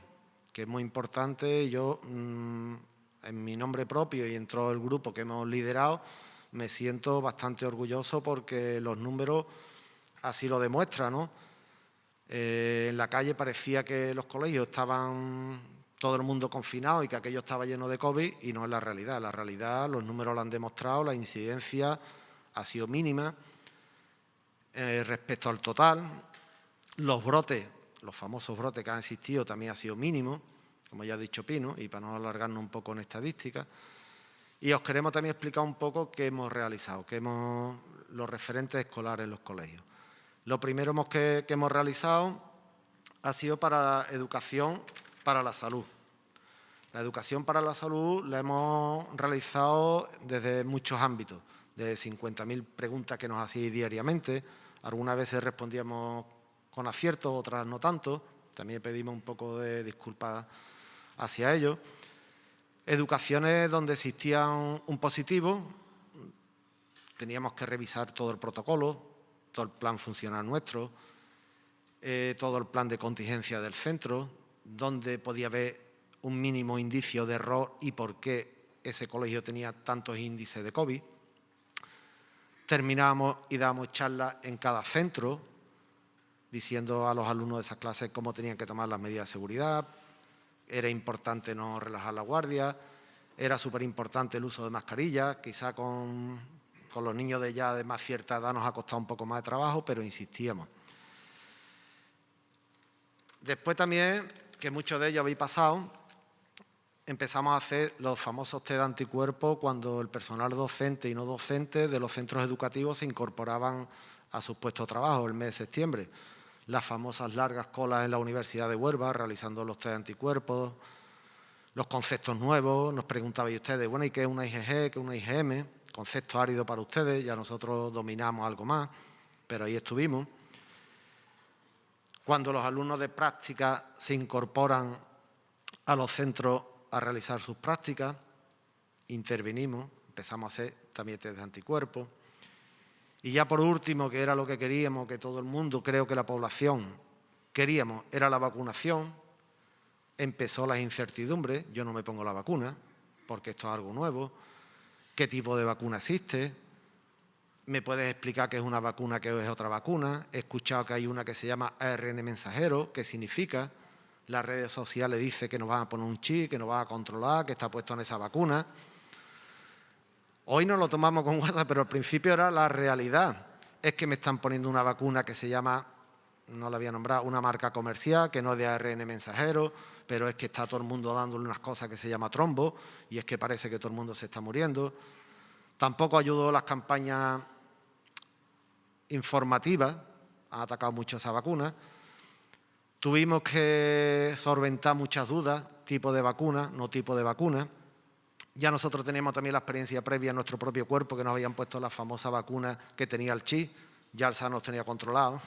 que es muy importante. Yo, en mi nombre propio y en todo el grupo que hemos liderado, me siento bastante orgulloso porque los números así lo demuestran, ¿no? En la calle parecía que los colegios estaban todo el mundo confinado y que aquello estaba lleno de COVID y no es la realidad. La realidad, los números lo han demostrado, la incidencia ha sido mínima respecto al total. Los brotes, los famosos brotes que han existido también ha sido mínimo, como ya ha dicho Pino, y para no alargarnos un poco en estadística. Y os queremos también explicar un poco qué hemos realizado, los referentes escolares en los colegios. Lo primero que hemos realizado ha sido para la educación para la salud. La educación para la salud la hemos realizado desde muchos ámbitos, desde 50.000 preguntas que nos hacíais diariamente. Algunas veces respondíamos con acierto, otras no tanto. También pedimos un poco de disculpas hacia ellos. Educaciones donde existía un positivo, teníamos que revisar todo el protocolo, todo el plan funcional nuestro, todo el plan de contingencia del centro, donde podía haber un mínimo indicio de error y por qué ese colegio tenía tantos índices de COVID. Terminábamos y dábamos charlas en cada centro, diciendo a los alumnos de esas clases cómo tenían que tomar las medidas de seguridad. Era importante no relajar la guardia, era súper importante el uso de mascarillas, quizá con los niños de más cierta edad nos ha costado un poco más de trabajo, pero insistíamos. Después también, que muchos de ellos habéis pasado, empezamos a hacer los famosos test de anticuerpos cuando el personal docente y no docente de los centros educativos se incorporaban a sus puestos de trabajo el mes de septiembre. Las famosas largas colas en la Universidad de Huelva realizando los test de anticuerpos, los conceptos nuevos. Nos preguntabais ustedes, bueno, ¿y qué es una IgG, qué es una IgM? Concepto árido para ustedes, ya nosotros dominamos algo más, pero ahí estuvimos. Cuando los alumnos de práctica se incorporan a los centros a realizar sus prácticas, intervinimos, empezamos a hacer también test de anticuerpos. Y ya por último, que era lo que queríamos, que todo el mundo, creo que la población queríamos, era la vacunación. Empezó las incertidumbres, yo no me pongo la vacuna, porque esto es algo nuevo. ¿Qué tipo de vacuna existe? ¿Me puedes explicar qué es una vacuna, qué es otra vacuna? He escuchado que hay una que se llama ARN mensajero, ¿qué significa? Las redes sociales dicen que nos van a poner un chip, que nos van a controlar, que está puesto en esa vacuna. Hoy nos lo tomamos con WhatsApp, pero al principio era la realidad. Es que me están poniendo una vacuna que se llama, no la voy a nombrar, una marca comercial, que no es de ARN mensajero, pero es que está todo el mundo dándole unas cosas que se llama trombo, y es que parece que todo el mundo se está muriendo. Tampoco ayudó las campañas informativas, han atacado mucho esa vacuna. Tuvimos que solventar muchas dudas, tipo de vacuna, no tipo de vacuna. Ya nosotros teníamos también la experiencia previa en nuestro propio cuerpo, que nos habían puesto la famosa vacuna que tenía el chip, ya el SAR nos tenía controlado.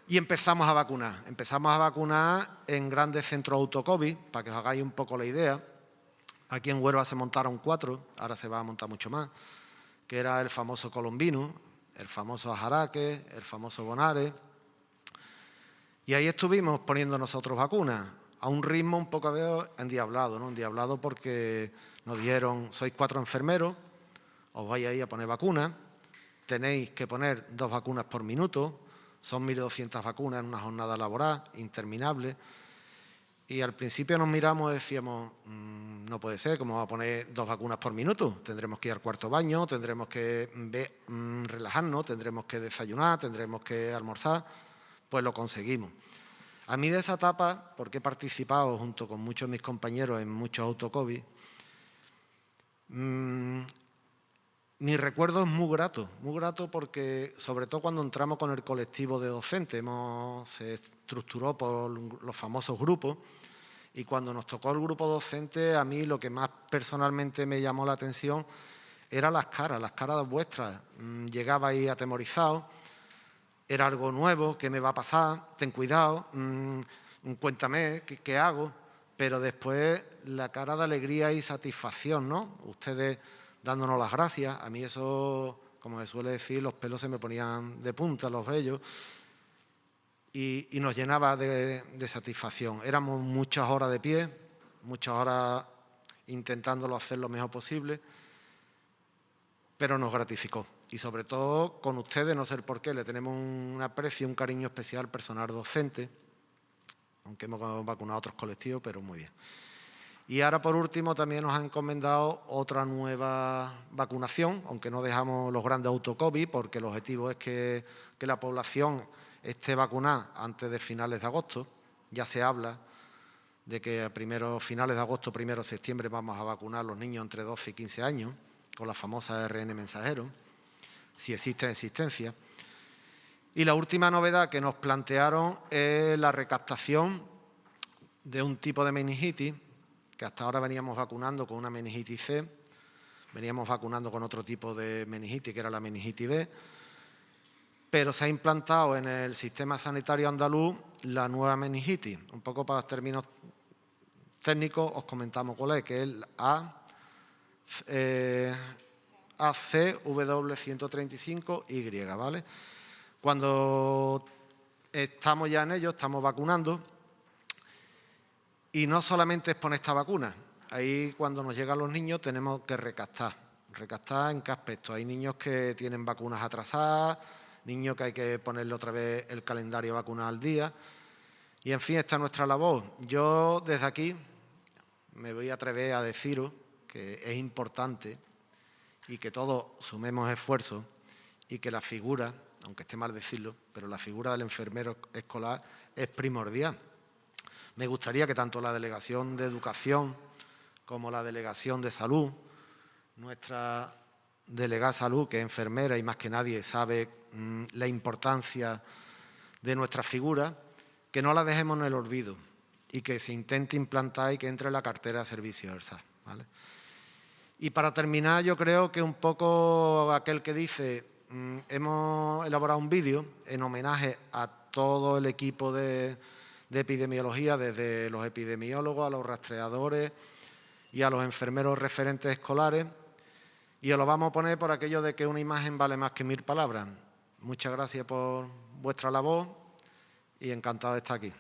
Y empezamos a vacunar en grandes centros autocovid, para que os hagáis un poco la idea. Aquí en Huelva se montaron 4, ahora se va a montar mucho más, que era el famoso Colombino, el famoso Ajaraque, el famoso Bonares. Y ahí estuvimos poniendo nosotros vacunas, a un ritmo un poco endiablado, ¿no? Endiablado porque nos dijeron, sois 4 enfermeros, os vais a ir a poner vacunas, tenéis que poner 2 vacunas por minuto, son 1.200 vacunas en una jornada laboral interminable. Y al principio nos miramos y decíamos, no puede ser, ¿cómo vamos a poner 2 vacunas por minuto? Tendremos que ir al cuarto baño, tendremos que relajarnos, tendremos que desayunar, tendremos que almorzar. Pues lo conseguimos. A mí de esa etapa, porque he participado junto con muchos de mis compañeros en muchos autocovid, mi recuerdo es muy grato porque, sobre todo cuando entramos con el colectivo de docentes, se estructuró por los famosos grupos, y cuando nos tocó el grupo docente, a mí lo que más personalmente me llamó la atención eran las caras vuestras. Llegabais atemorizados, era algo nuevo, ¿qué me va a pasar? Ten cuidado, cuéntame, ¿qué hago? Pero después la cara de alegría y satisfacción, ¿no? Ustedes dándonos las gracias. A mí eso, como se suele decir, los pelos se me ponían de punta, los vellos, y nos llenaba de satisfacción. Éramos muchas horas de pie, muchas horas intentándolo hacer lo mejor posible, pero nos gratificó. Y sobre todo con ustedes, no sé el por qué, le tenemos un aprecio, un cariño especial al personal docente, aunque hemos vacunado a otros colectivos, pero muy bien. Y ahora, por último, también nos han encomendado otra nueva vacunación, aunque no dejamos los grandes autocovid, porque el objetivo es que la población esté vacunada antes de finales de agosto. Ya se habla de que a finales de agosto, 1 de septiembre, vamos a vacunar a los niños entre 12 y 15 años, con la famosa ARN mensajero, si existe existencia. Y la última novedad que nos plantearon es la recaptación de un tipo de meningitis, que hasta ahora veníamos vacunando con una meningitis C, veníamos vacunando con otro tipo de meningitis, que era la meningitis B, pero se ha implantado en el sistema sanitario andaluz la nueva meningitis. Un poco para los términos técnicos os comentamos cuál es, que es el ACW135Y, ¿vale? Cuando estamos ya en ello, estamos vacunando, y no solamente es poner esta vacuna. Ahí, cuando nos llegan los niños, tenemos que recaptar. ¿Recaptar en qué aspecto? Hay niños que tienen vacunas atrasadas, niños que hay que ponerle otra vez el calendario vacunal al día. Y, en fin, esta es nuestra labor. Yo, desde aquí, me voy a atrever a deciros que es importante y que todos sumemos esfuerzos, y que la figura, aunque esté mal decirlo, pero la figura del enfermero escolar es primordial. Me gustaría que tanto la Delegación de Educación como la Delegación de Salud, nuestra delegada de Salud, que es enfermera y más que nadie sabe la importancia de nuestra figura, que no la dejemos en el olvido y que se intente implantar y que entre en la cartera de servicios del SAR, ¿vale? Y para terminar, yo creo que un poco aquel que dice, hemos elaborado un vídeo en homenaje a todo el equipo de epidemiología, desde los epidemiólogos a los rastreadores y a los enfermeros referentes escolares. Y os lo vamos a poner por aquello de que una imagen vale más que 1000 palabras. Muchas gracias por vuestra labor y encantado de estar aquí.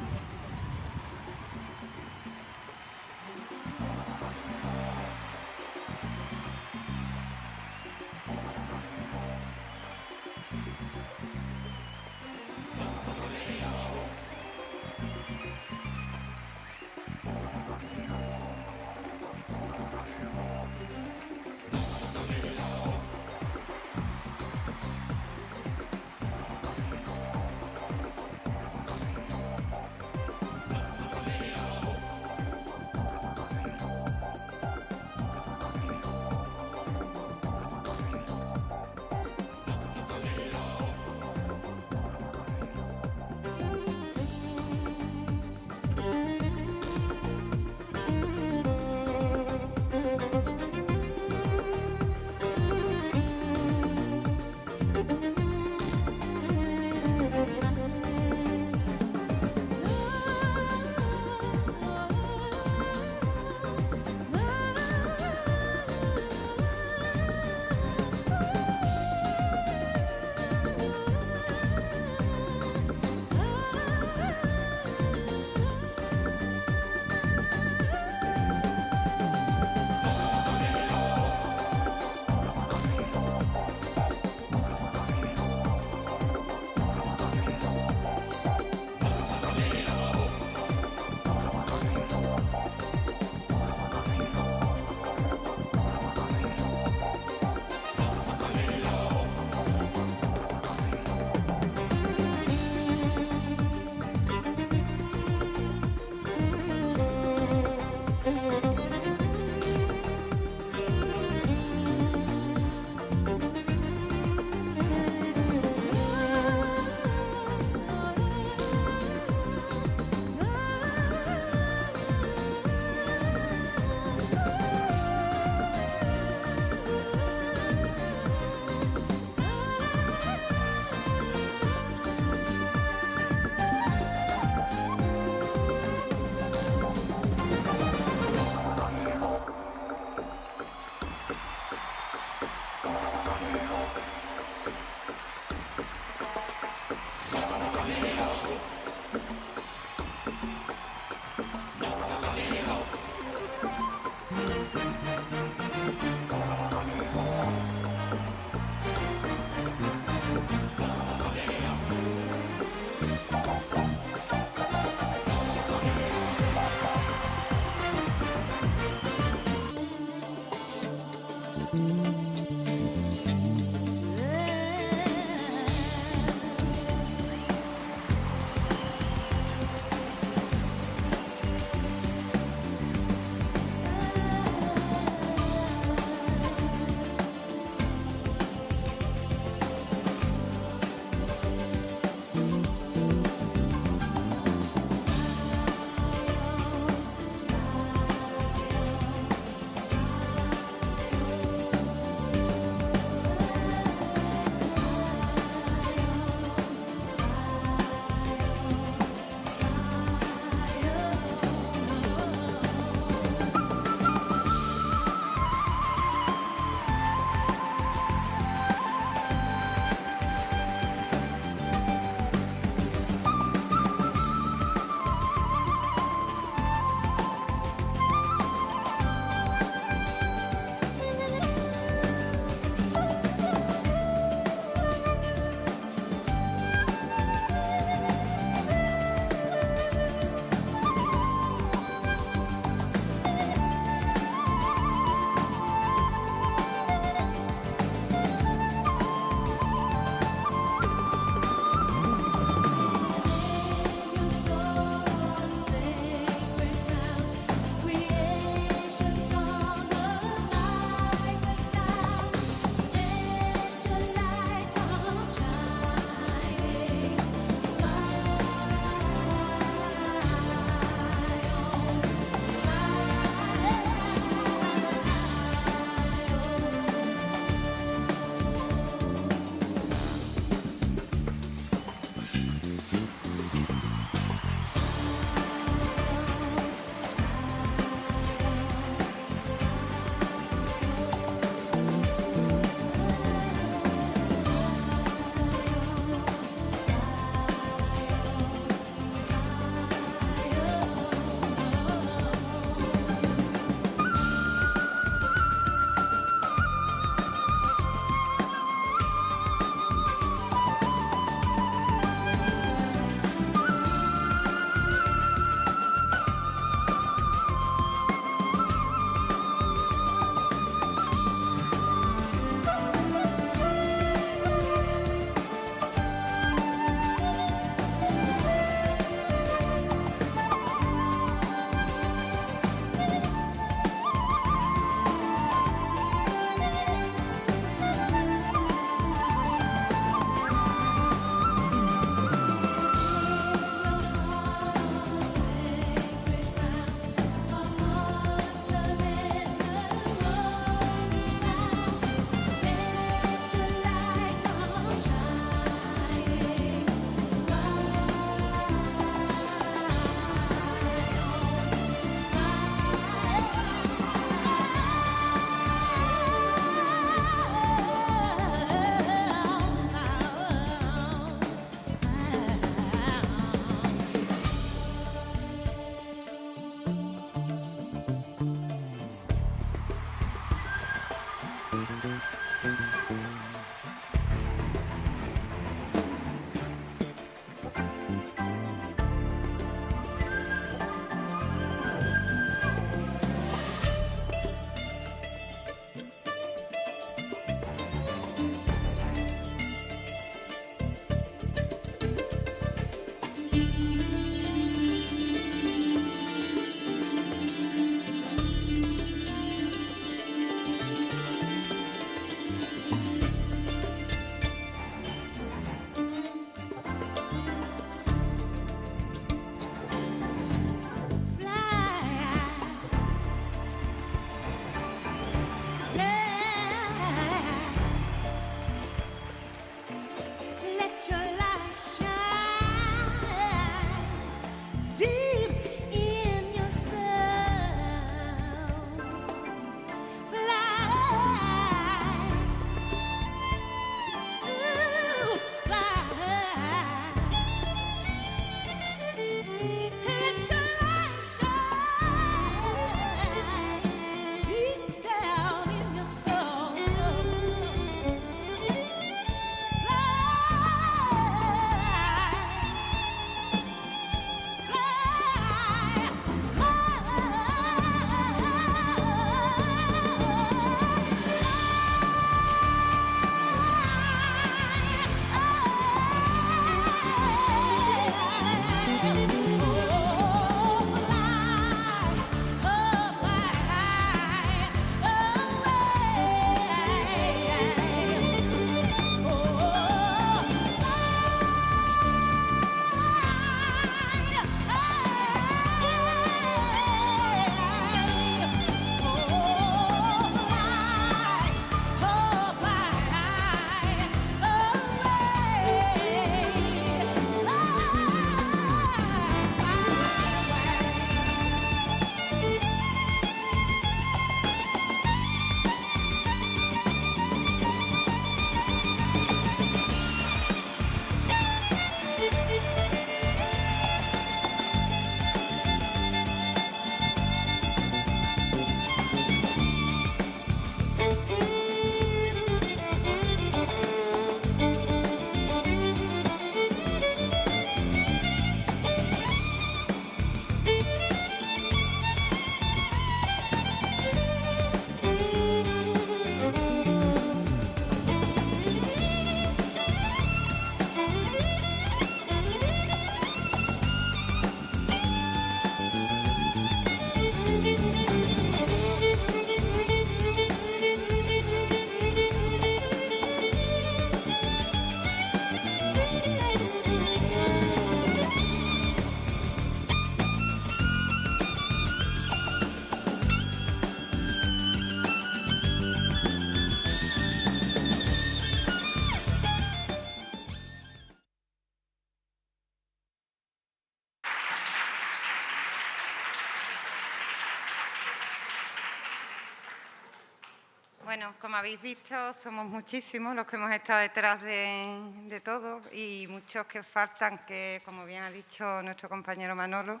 Bueno, como habéis visto, somos muchísimos los que hemos estado detrás de todo y muchos que faltan, que como bien ha dicho nuestro compañero Manolo,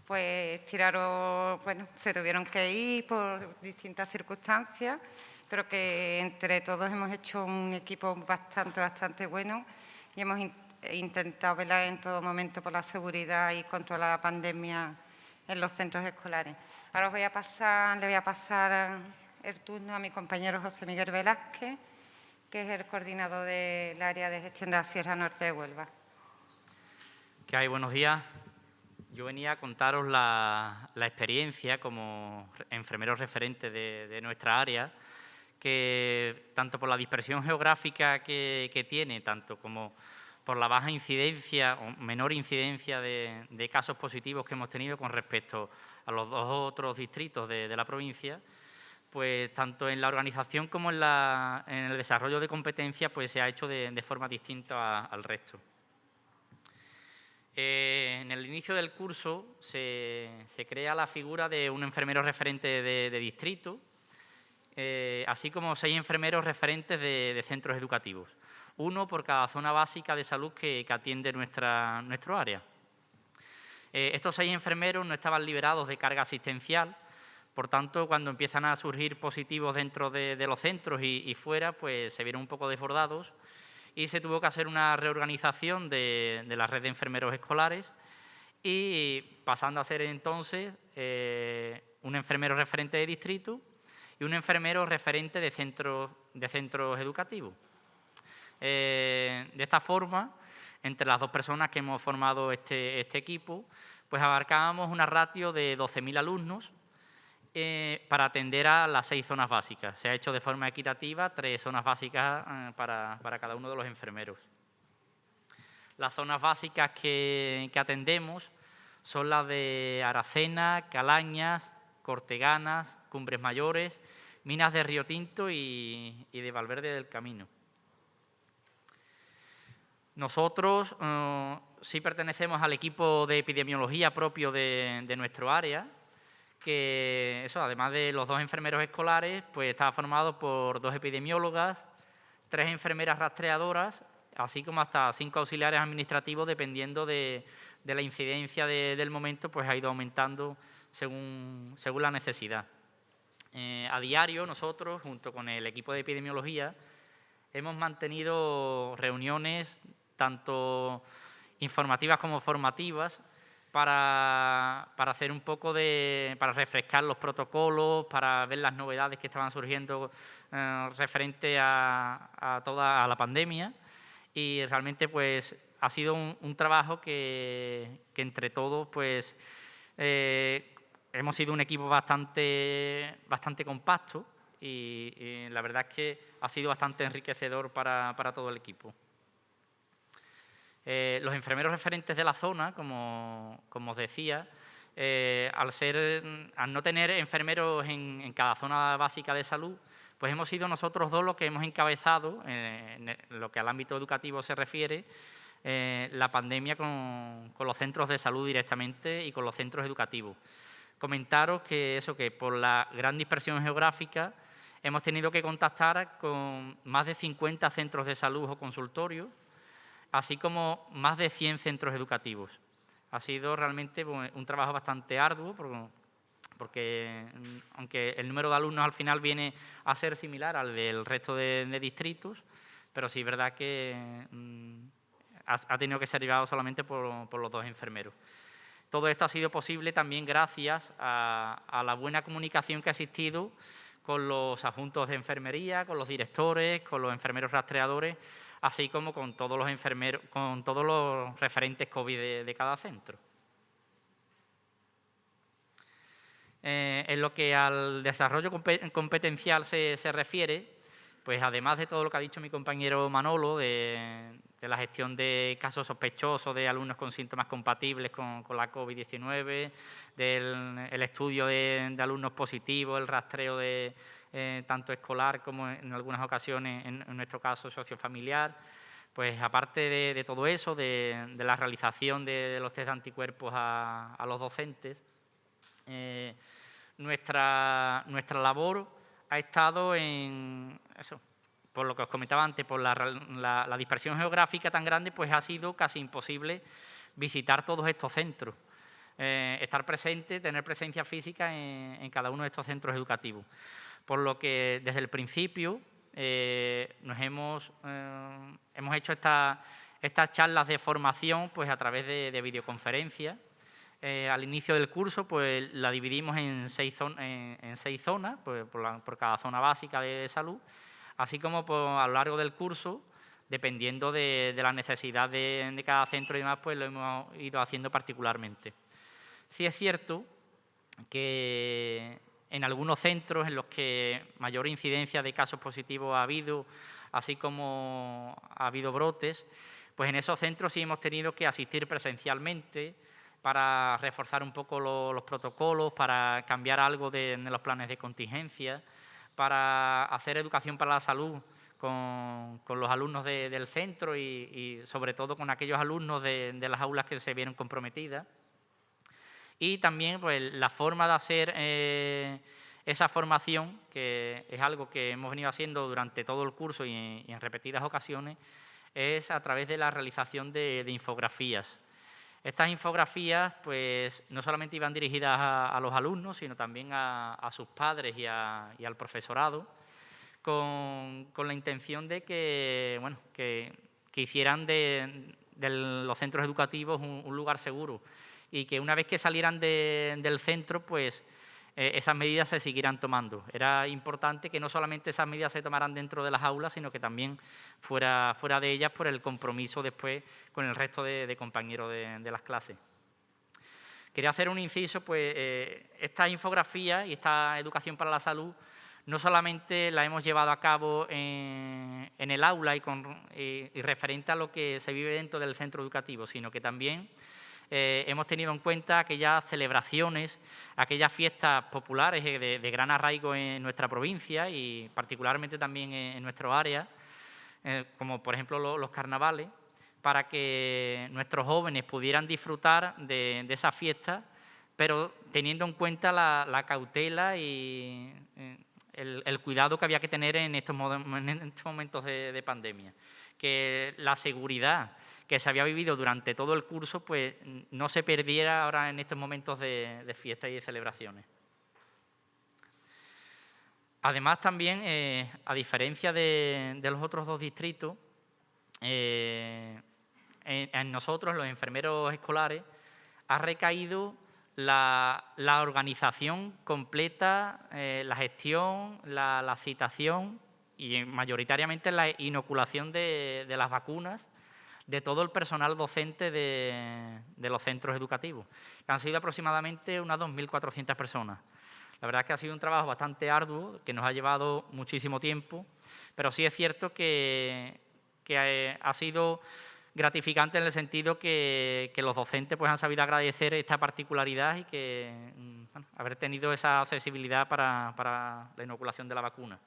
pues se tuvieron que ir por distintas circunstancias, pero que entre todos hemos hecho un equipo bastante bueno y hemos intentado velar en todo momento por la seguridad y contra la pandemia en los centros escolares. Ahora le voy a pasar el turno a mi compañero José Miguel Velázquez, que es el coordinador del área de gestión de la Sierra Norte de Huelva. ¿Qué hay? Buenos días. Yo venía a contaros la experiencia como enfermero referente de nuestra área, que tanto por la dispersión geográfica que tiene, tanto como por la baja incidencia o menor incidencia de casos positivos que hemos tenido con respecto a los dos otros distritos de la provincia, pues tanto en la organización como en el desarrollo de competencias pues se ha hecho de forma distinta al resto. En el inicio del curso se crea la figura de un enfermero referente de distrito, así como 6 enfermeros referentes de centros educativos, uno por cada zona básica de salud que atiende nuestro área. Estos 6 enfermeros no estaban liberados de carga asistencial, Por tanto, cuando empiezan a surgir positivos dentro de los centros y fuera, pues se vieron un poco desbordados y se tuvo que hacer una reorganización de la red de enfermeros escolares y pasando a ser entonces un enfermero referente de distrito y un enfermero referente de centros educativos. De esta forma, entre las dos personas que hemos formado este equipo, pues abarcábamos una ratio de 12.000 alumnos para atender a las 6 zonas básicas. Se ha hecho de forma equitativa 3 zonas básicas para cada uno de los enfermeros. Las zonas básicas que atendemos son las de Aracena, Calañas, Corteganas, Cumbres Mayores, Minas de Río Tinto y de Valverde del Camino. Nosotros sí pertenecemos al equipo de epidemiología propio de nuestro área, que eso, además de los 2 enfermeros escolares, pues estaba formado por 2 epidemiólogas, 3 enfermeras rastreadoras, así como hasta 5 auxiliares administrativos, dependiendo de la incidencia del momento, pues ha ido aumentando según la necesidad. A diario nosotros, junto con el equipo de epidemiología, hemos mantenido reuniones tanto informativas como formativas para hacer un poco para refrescar los protocolos, para ver las novedades que estaban surgiendo referente a toda la pandemia, y realmente pues ha sido un trabajo que entre todos pues hemos sido un equipo bastante compacto y la verdad es que ha sido bastante enriquecedor para todo el equipo. Los enfermeros referentes de la zona, como os decía, al no tener enfermeros en cada zona básica de salud, pues hemos sido nosotros 2 los que hemos encabezado, en lo que al ámbito educativo se refiere, la pandemia con los centros de salud directamente y con los centros educativos. Comentaros que por la gran dispersión geográfica hemos tenido que contactar con más de 50 centros de salud o consultorios, así como más de 100 centros educativos. Ha sido realmente un trabajo bastante arduo, porque aunque el número de alumnos al final viene a ser similar al del resto de distritos, pero sí es verdad que ha tenido que ser llevado solamente por los 2 enfermeros. Todo esto ha sido posible también gracias a la buena comunicación que ha existido con los adjuntos de enfermería, con los directores, con los enfermeros rastreadores, así como con todos los enfermeros, con todos los referentes COVID de cada centro. En lo que al desarrollo competencial se refiere, pues además de todo lo que ha dicho mi compañero Manolo, de la gestión de casos sospechosos de alumnos con síntomas compatibles con la COVID-19, del estudio de alumnos positivos, el rastreo tanto escolar como en algunas ocasiones, en nuestro caso, sociofamiliar, pues aparte de todo eso, de la realización de los test de anticuerpos a los docentes, nuestra labor ha estado en eso, por lo que os comentaba antes, por la dispersión geográfica tan grande, pues ha sido casi imposible visitar todos estos centros, estar presente, tener presencia física en cada uno de estos centros educativos. Por lo que desde el principio hemos hecho estas charlas de formación pues a través de videoconferencias. Al inicio del curso pues la dividimos en 6 zonas, pues, por cada zona básica de salud, así como a lo largo del curso, dependiendo de la necesidad de cada centro y demás, pues lo hemos ido haciendo particularmente. Sí es cierto que en algunos centros en los que mayor incidencia de casos positivos ha habido, así como ha habido brotes, pues en esos centros sí hemos tenido que asistir presencialmente para reforzar un poco los protocolos, para cambiar algo en los planes de contingencia, para hacer educación para la salud con los alumnos del centro y sobre todo con aquellos alumnos de las aulas que se vieron comprometidas. Y también pues, la forma de hacer esa formación, que es algo que hemos venido haciendo durante todo el curso y en repetidas ocasiones, es a través de la realización de infografías. Estas infografías pues, no solamente iban dirigidas a los alumnos, sino también a sus padres y al profesorado, con la intención de que, bueno, que hicieran de los centros educativos un lugar seguro y que una vez que salieran del centro, pues esas medidas se siguieran tomando. Era importante que no solamente esas medidas se tomaran dentro de las aulas, sino que también fuera de ellas por el compromiso después con el resto de compañeros de las clases. Quería hacer un inciso, pues esta infografía y esta educación para la salud no solamente la hemos llevado a cabo en el aula y referente a lo que se vive dentro del centro educativo, sino que también hemos tenido en cuenta aquellas celebraciones, aquellas fiestas populares de gran arraigo en nuestra provincia y particularmente también en nuestro área, como por ejemplo los carnavales, para que nuestros jóvenes pudieran disfrutar de esas fiestas, pero teniendo en cuenta la cautela y el cuidado que había que tener en estos momentos de pandemia. Que la seguridad que se había vivido durante todo el curso pues, no se perdiera ahora en estos momentos de fiestas y de celebraciones. Además, también, a diferencia de los otros dos distritos, en nosotros, los enfermeros escolares, ha recaído la organización completa, la gestión, la citación y mayoritariamente la inoculación de las vacunas de todo el personal docente de los centros educativos, que han sido aproximadamente unas 2.400 personas. La verdad es que ha sido un trabajo bastante arduo, que nos ha llevado muchísimo tiempo, pero sí es cierto que ha sido gratificante en el sentido que los docentes pues, han sabido agradecer esta particularidad y que bueno, haber tenido esa accesibilidad para la inoculación de la vacuna.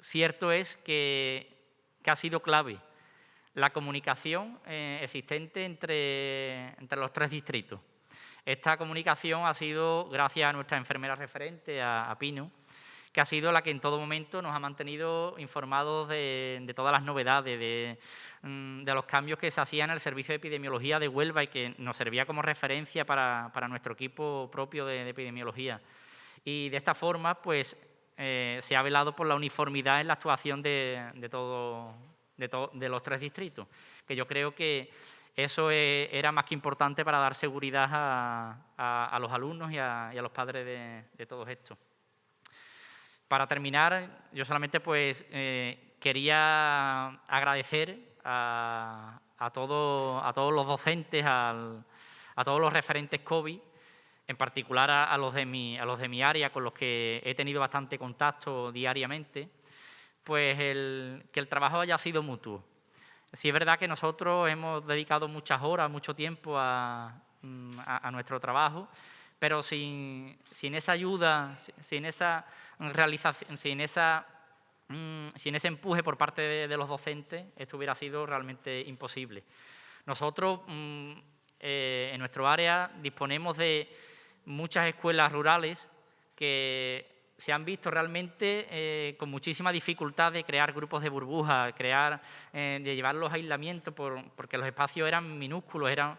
Cierto es que ha sido clave la comunicación existente entre los tres distritos. Esta comunicación ha sido gracias a nuestra enfermera referente, a Pino, que ha sido la que en todo momento nos ha mantenido informados de todas las novedades, de los cambios que se hacían en el Servicio de Epidemiología de Huelva y que nos servía como referencia para nuestro equipo propio de epidemiología. Y de esta forma, pues, se ha velado por la uniformidad en la actuación de los tres distritos, que yo creo que eso era más que importante para dar seguridad a los alumnos y a los padres de todos estos. Para terminar, yo solamente pues, quería agradecer a todos los docentes, a todos los referentes COVID, en particular a los de mi área, con los que he tenido bastante contacto diariamente, pues que el trabajo haya sido mutuo. Sí es verdad que nosotros hemos dedicado muchas horas, mucho tiempo a nuestro trabajo, pero sin esa ayuda, sin esa realización, sin ese empuje por parte de los docentes, esto hubiera sido realmente imposible. Nosotros, en nuestro área, disponemos de muchas escuelas rurales que se han visto realmente con muchísima dificultad de crear grupos de burbuja, de llevar los aislamientos, porque los espacios eran minúsculos, era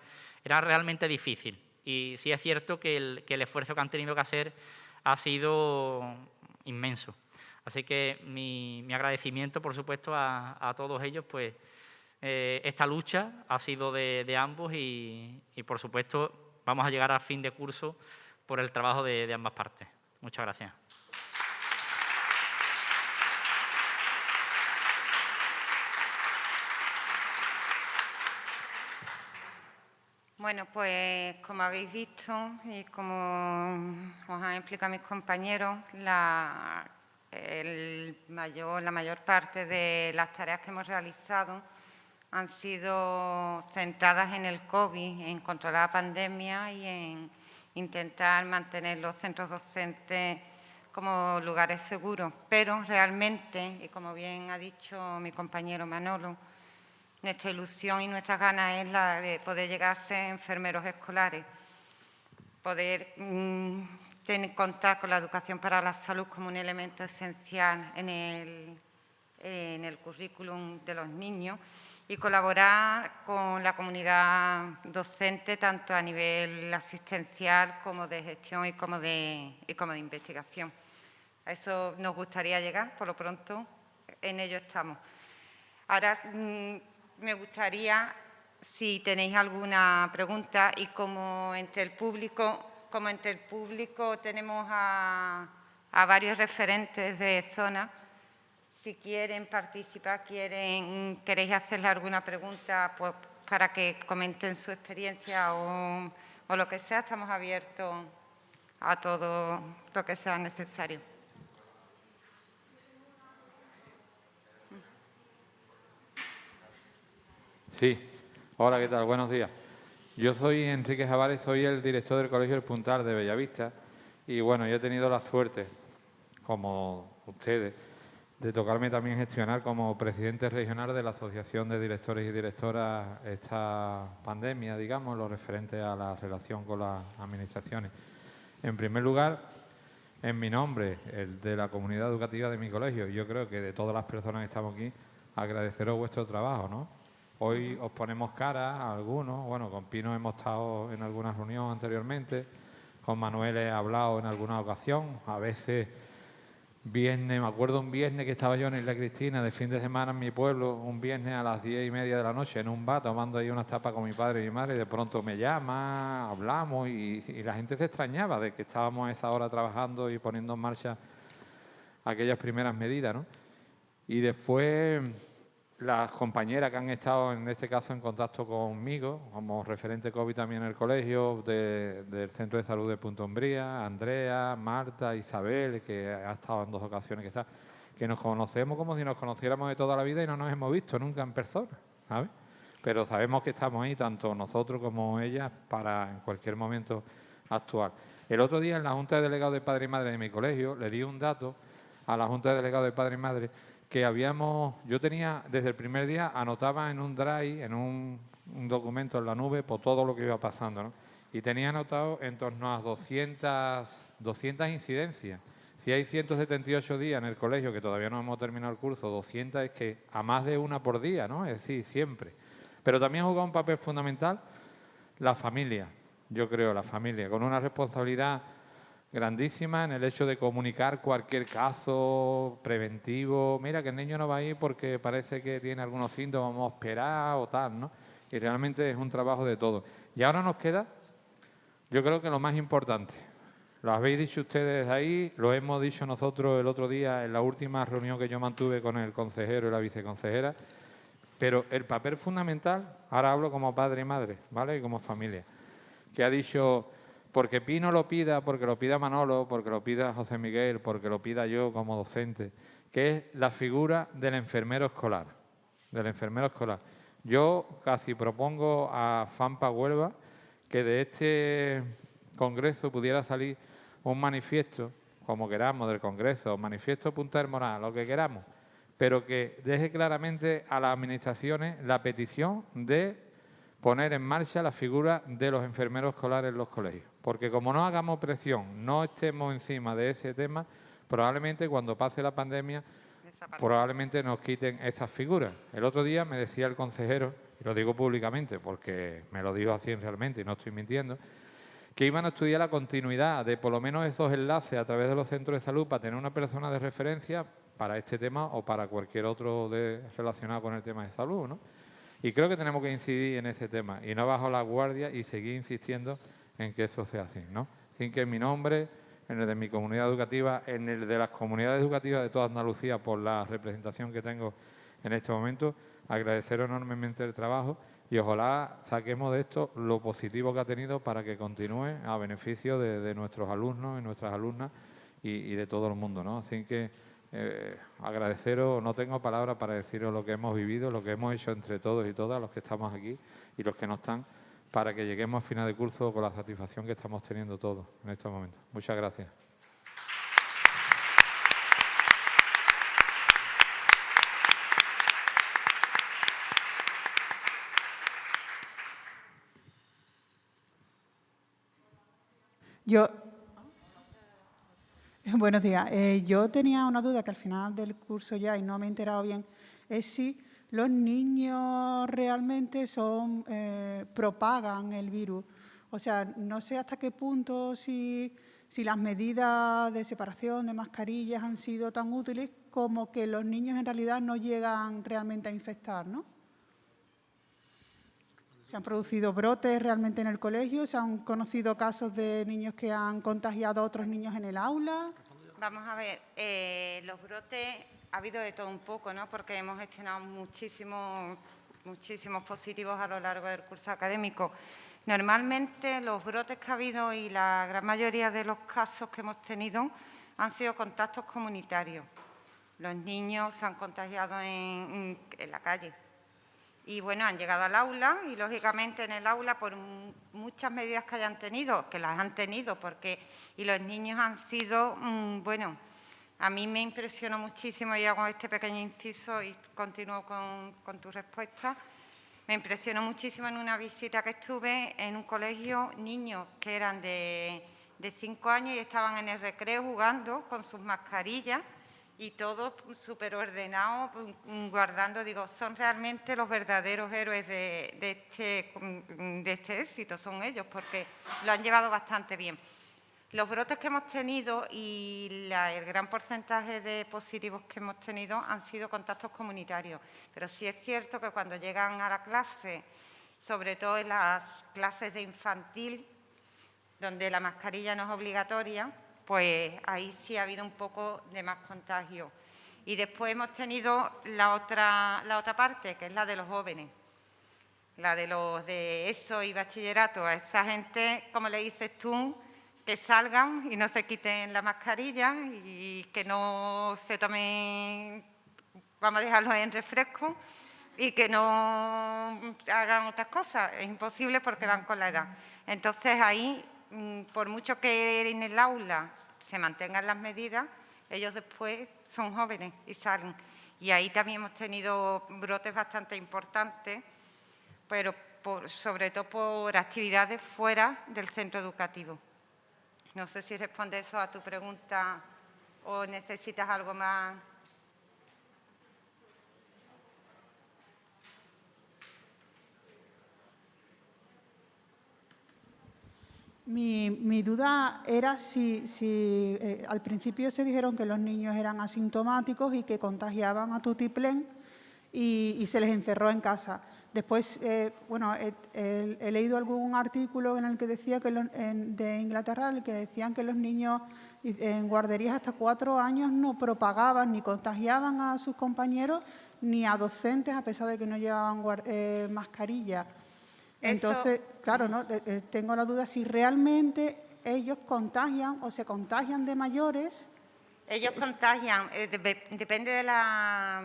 realmente difícil. Y sí es cierto que el esfuerzo que han tenido que hacer ha sido inmenso. Así que mi agradecimiento, por supuesto, a todos ellos, pues esta lucha ha sido de ambos y, por supuesto, vamos a llegar a fin de curso por el trabajo de ambas partes. Muchas gracias. Bueno, pues como habéis visto y como os han explicado mis compañeros, la mayor parte de las tareas que hemos realizado han sido centradas en el COVID, en controlar la pandemia y en intentar mantener los centros docentes como lugares seguros. Pero realmente, y como bien ha dicho mi compañero Manolo, nuestra ilusión y nuestras ganas es la de poder llegar a ser enfermeros escolares, poder contar con la educación para la salud como un elemento esencial en el currículum de los niños y colaborar con la comunidad docente, tanto a nivel asistencial como de gestión y como de investigación. A eso nos gustaría llegar, por lo pronto en ello estamos. Ahora me gustaría, si tenéis alguna pregunta, y como entre el público tenemos a varios referentes de zona, si quieren participar, queréis hacerle alguna pregunta, pues para que comenten su experiencia o lo que sea, estamos abiertos a todo lo que sea necesario. Sí, hola, ¿qué tal? Buenos días. Yo soy Enrique Javares, soy el director del Colegio El Puntal de Bellavista y bueno, yo he tenido la suerte, como ustedes, de tocarme también gestionar como presidente regional de la Asociación de Directores y Directoras esta pandemia, digamos, lo referente a la relación con las administraciones. En primer lugar, en mi nombre, el de la comunidad educativa de mi colegio, yo creo que de todas las personas que estamos aquí, agradeceros vuestro trabajo, ¿no? Hoy os ponemos cara a algunos, bueno, con Pino hemos estado en alguna reunión anteriormente, con Manuel he hablado en alguna ocasión, a veces viernes, me acuerdo un viernes que estaba yo en Isla Cristina de fin de semana en mi pueblo, un viernes a las 10:30 de la noche en un bar tomando ahí unas tapas con mi padre y mi madre y de pronto me llama, hablamos y la gente se extrañaba de que estábamos a esa hora trabajando y poniendo en marcha aquellas primeras medidas, ¿no? Y después las compañeras que han estado, en este caso, en contacto conmigo, como referente COVID también en el colegio, del Centro de Salud de Punta Umbría, Andrea, Marta, Isabel, que ha estado en 2 ocasiones, que nos conocemos como si nos conociéramos de toda la vida y no nos hemos visto nunca en persona, ¿sabes? Pero sabemos que estamos ahí, tanto nosotros como ellas, para en cualquier momento actuar. El otro día, en la Junta de Delegados de Padre y Madre de mi colegio, le di un dato a la Junta de Delegados de Padre y Madre que yo tenía desde el primer día, anotaba en un drive, en un documento en la nube, por todo lo que iba pasando, ¿no? Y tenía anotado en torno a 200 incidencias. Si hay 178 días en el colegio, que todavía no hemos terminado el curso, 200 es que a más de una por día, ¿no? Es decir, siempre. Pero también juega un papel fundamental la familia, yo creo, la familia, con una responsabilidad grandísima en el hecho de comunicar cualquier caso preventivo. Mira, que el niño no va a ir porque parece que tiene algunos síntomas, vamos a esperar o tal, ¿no? Y realmente es un trabajo de todo. Y ahora nos queda, yo creo que lo más importante, lo habéis dicho ustedes ahí, lo hemos dicho nosotros el otro día en la última reunión que yo mantuve con el consejero y la viceconsejera, pero el papel fundamental, ahora hablo como padre y madre, ¿vale? Y como familia, que ha dicho, porque Pino lo pida, porque lo pida Manolo, porque lo pida José Miguel, porque lo pida yo como docente, que es la figura del enfermero escolar, Yo casi propongo a FAMPA Huelva que de este congreso pudiera salir un manifiesto, como queramos, del congreso, manifiesto Punta del Moral, lo que queramos, pero que deje claramente a las administraciones la petición de poner en marcha la figura de los enfermeros escolares en los colegios. Porque como no hagamos presión, no estemos encima de ese tema, probablemente cuando pase la pandemia, probablemente nos quiten esas figuras. El otro día me decía el consejero, y lo digo públicamente porque me lo dijo así realmente y no estoy mintiendo, que iban a estudiar la continuidad de por lo menos esos enlaces a través de los centros de salud para tener una persona de referencia para este tema o para cualquier otro relacionado con el tema de salud, ¿no? Y creo que tenemos que incidir en ese tema y no bajo la guardia y seguir insistiendo en que eso sea así, ¿no? Sin que en mi nombre, en el de mi comunidad educativa, en el de las comunidades educativas de toda Andalucía, por la representación que tengo en este momento, agradecer enormemente el trabajo y ojalá saquemos de esto lo positivo que ha tenido para que continúe a beneficio de nuestros alumnos y nuestras alumnas y de todo el mundo, ¿no? Así que agradeceros, no tengo palabras para deciros lo que hemos vivido, lo que hemos hecho entre todos y todas los que estamos aquí y los que no están, para que lleguemos a final de curso con la satisfacción que estamos teniendo todos en estos momentos. Muchas gracias. Buenos días. Yo tenía una duda que al final del curso ya, y no me he enterado bien, es si los niños realmente propagan el virus. O sea, no sé hasta qué punto si las medidas de separación, de mascarillas han sido tan útiles como que los niños en realidad no llegan realmente a infectar, ¿no? ¿Se han producido brotes realmente en el colegio? ¿Se han conocido casos de niños que han contagiado a otros niños en el aula? Vamos a ver, los brotes ha habido de todo un poco, ¿no? Porque hemos gestionado muchísimos positivos a lo largo del curso académico. Normalmente los brotes que ha habido y la gran mayoría de los casos que hemos tenido han sido contactos comunitarios. Los niños se han contagiado en la calle. Y bueno, han llegado al aula y lógicamente en el aula por muchas medidas que hayan tenido, que las han tenido, y los niños han sido, bueno, a mí me impresionó muchísimo, y hago este pequeño inciso y continúo con tu respuesta. Me impresionó muchísimo en una visita que estuve en un colegio, niños que eran de 5 años y estaban en el recreo jugando con sus mascarillas y todos súper ordenados, guardando. Digo, son realmente los verdaderos héroes de este éxito, son ellos, porque lo han llevado bastante bien. Los brotes que hemos tenido y el gran porcentaje de positivos que hemos tenido han sido contactos comunitarios. Pero sí es cierto que cuando llegan a la clase, sobre todo en las clases de infantil, donde la mascarilla no es obligatoria, pues ahí sí ha habido un poco de más contagio. Y después hemos tenido la otra parte, que es la de los jóvenes. La de los de ESO y bachillerato. A esa gente, como le dices tú, que salgan y no se quiten la mascarilla y que no se tomen, vamos a dejarlos en refresco, y que no hagan otras cosas. Es imposible porque van con la edad. Entonces ahí, por mucho que en el aula se mantengan las medidas, ellos después son jóvenes y salen. Y ahí también hemos tenido brotes bastante importantes, pero sobre todo por actividades fuera del centro educativo. No sé si responde eso a tu pregunta o necesitas algo más. Mi duda era si al principio se dijeron que los niños eran asintomáticos y que contagiaban a tutiplén y se les encerró en casa. Después, bueno, he leído algún artículo en el que decía que de Inglaterra, en el que decían que los niños en guarderías hasta 4 años no propagaban ni contagiaban a sus compañeros ni a docentes a pesar de que no llevaban mascarilla. Entonces, claro, ¿no? Tengo la duda si realmente ellos contagian o se contagian de mayores. Ellos contagian, depende de la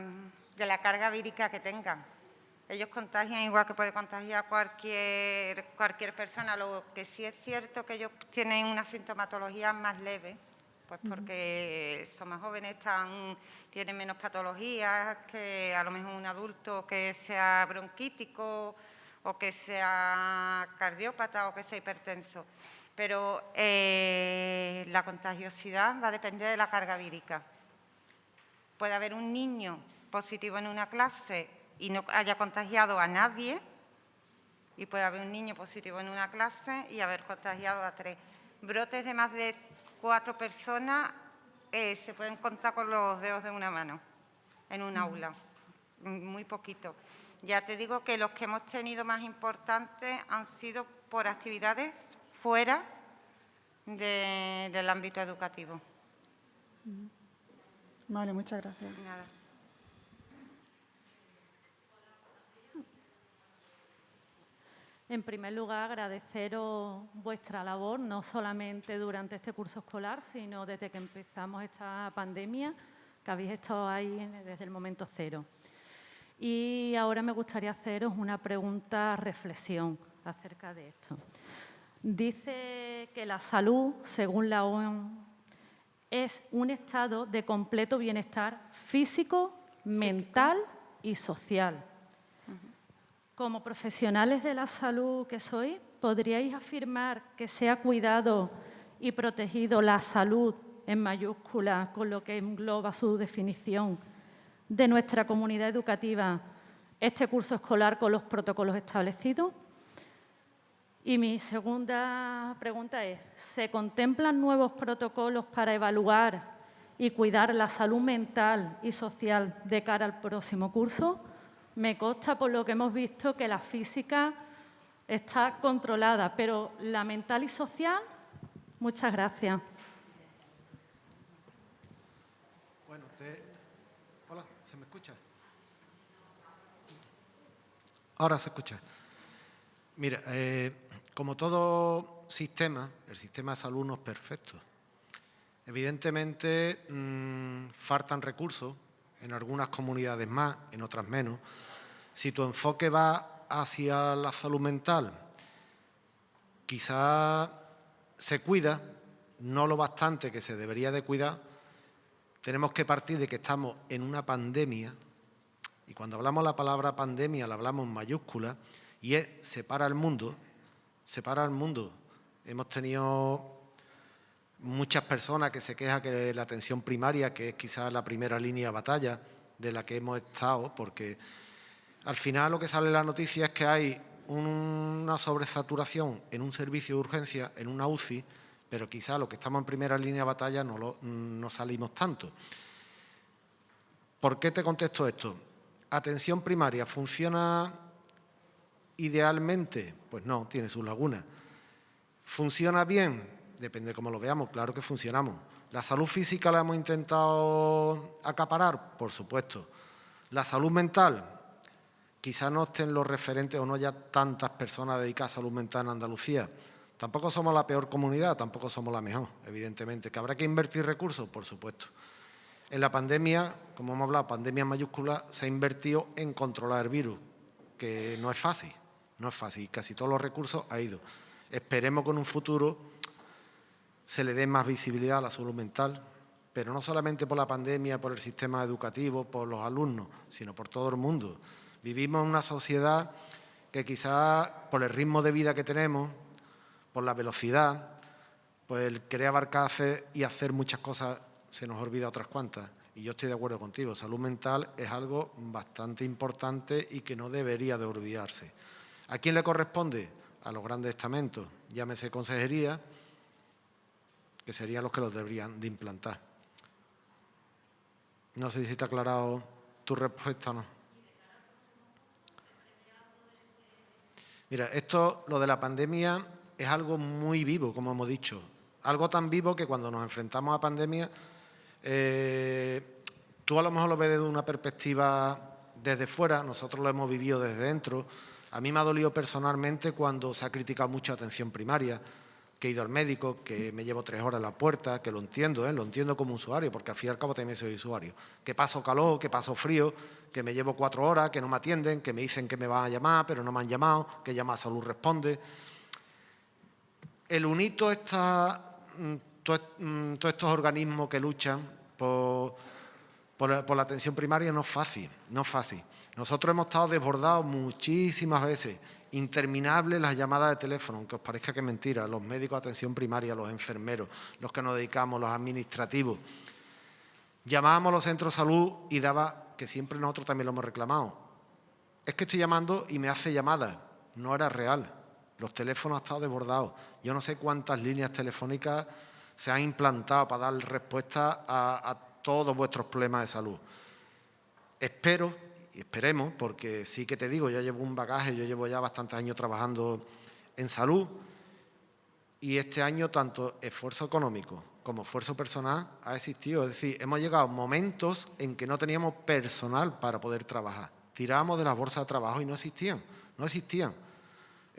carga vírica que tengan. Ellos contagian igual que puede contagiar cualquier persona. Lo que sí es cierto que ellos tienen una sintomatología más leve, pues porque son más jóvenes, tienen menos patologías que a lo mejor un adulto que sea bronquítico o que sea cardiópata o que sea hipertenso. Pero la contagiosidad va a depender de la carga vírica. Puede haber un niño positivo en una clase y no haya contagiado a nadie, y puede haber un niño positivo en una clase y haber contagiado a 3. Brotes de más de 4 personas se pueden contar con los dedos de una mano en un aula, muy poquito. Ya te digo que los que hemos tenido más importantes han sido por actividades fuera del ámbito educativo. Vale, muchas gracias. Nada. En primer lugar, agradeceros vuestra labor, no solamente durante este curso escolar, sino desde que empezamos esta pandemia, que habéis estado ahí desde el momento cero. Y ahora me gustaría haceros una pregunta reflexión acerca de esto. Dice que la salud, según la OMS, es un estado de completo bienestar físico, mental y social. Como profesionales de la salud que sois, ¿podríais afirmar que se ha cuidado y protegido la salud en mayúscula, con lo que engloba su definición, de nuestra comunidad educativa este curso escolar con los protocolos establecidos. Y mi segunda pregunta es, ¿se contemplan nuevos protocolos para evaluar y cuidar la salud mental y social de cara al próximo curso? Me consta, por lo que hemos visto, que la física está controlada, pero la mental y social, muchas gracias. Bueno, hola, ¿se me escucha? Ahora se escucha. Mira, como todo sistema, el sistema de salud no es perfecto. Evidentemente, faltan recursos, en algunas comunidades más, en otras menos. Si tu enfoque va hacia la salud mental, quizá se cuida, no lo bastante que se debería de cuidar. Tenemos que partir de que estamos en una pandemia, y cuando hablamos la palabra pandemia la hablamos en mayúsculas, y es separa el mundo, separa el mundo. Hemos tenido muchas personas que se quejan que la atención primaria, que es quizás la primera línea de batalla de la que hemos estado, porque al final lo que sale en la noticia es que hay una sobresaturación en un servicio de urgencia, en una UCI, pero quizás los que estamos en primera línea de batalla no salimos tanto. ¿Por qué te contesto esto? ¿Atención primaria funciona idealmente? Pues no, tiene sus lagunas. ¿Funciona bien? Depende de cómo lo veamos, claro que funcionamos. ¿La salud física la hemos intentado acaparar? Por supuesto. ¿La salud mental? Quizá no estén los referentes o no haya tantas personas dedicadas a salud mental en Andalucía. Tampoco somos la peor comunidad, tampoco somos la mejor, evidentemente. ¿Que habrá que invertir recursos? Por supuesto. En la pandemia, como hemos hablado, pandemia mayúscula, se ha invertido en controlar el virus, que no es fácil, no es fácil. Casi todos los recursos ha ido. Esperemos que en un futuro se le dé más visibilidad a la salud mental, pero no solamente por la pandemia, por el sistema educativo, por los alumnos, sino por todo el mundo. Vivimos en una sociedad que quizás por el ritmo de vida que tenemos, por la velocidad, pues el querer abarcar y hacer muchas cosas se nos olvida otras cuantas. Y yo estoy de acuerdo contigo, salud mental es algo bastante importante y que no debería de olvidarse. ¿A quién le corresponde? A los grandes estamentos, llámese consejería, que serían los que los deberían de implantar. No sé si te ha aclarado tu respuesta o no. Mira, lo de la pandemia es algo muy vivo, como hemos dicho. Algo tan vivo que cuando nos enfrentamos a pandemia, tú a lo mejor lo ves desde una perspectiva desde fuera, nosotros lo hemos vivido desde dentro. A mí me ha dolido personalmente cuando se ha criticado mucho atención primaria, que he ido al médico, que me llevo 3 horas en la puerta, que lo entiendo como usuario, porque al fin y al cabo también soy usuario. Que paso calor, que paso frío, que me llevo 4 horas, que no me atienden, que me dicen que me van a llamar, pero no me han llamado, que llama a salud responde. El UNITO todos estos organismos que luchan por la atención primaria no es fácil, no es fácil. Nosotros hemos estado desbordados muchísimas veces, interminables las llamadas de teléfono, aunque os parezca que es mentira, los médicos de atención primaria, los enfermeros, los que nos dedicamos, los administrativos. Llamábamos a los centros de salud y daba, que siempre nosotros también lo hemos reclamado, es que estoy llamando y me hace llamadas, no era real. Los teléfonos han estado desbordados. Yo no sé cuántas líneas telefónicas se han implantado para dar respuesta a todos vuestros problemas de salud. Espero y esperemos, porque sí que te digo, yo llevo un bagaje, yo llevo ya bastantes años trabajando en salud y este año tanto esfuerzo económico como esfuerzo personal ha existido. Es decir, hemos llegado a momentos en que no teníamos personal para poder trabajar. Tirábamos de las bolsas de trabajo y no existían.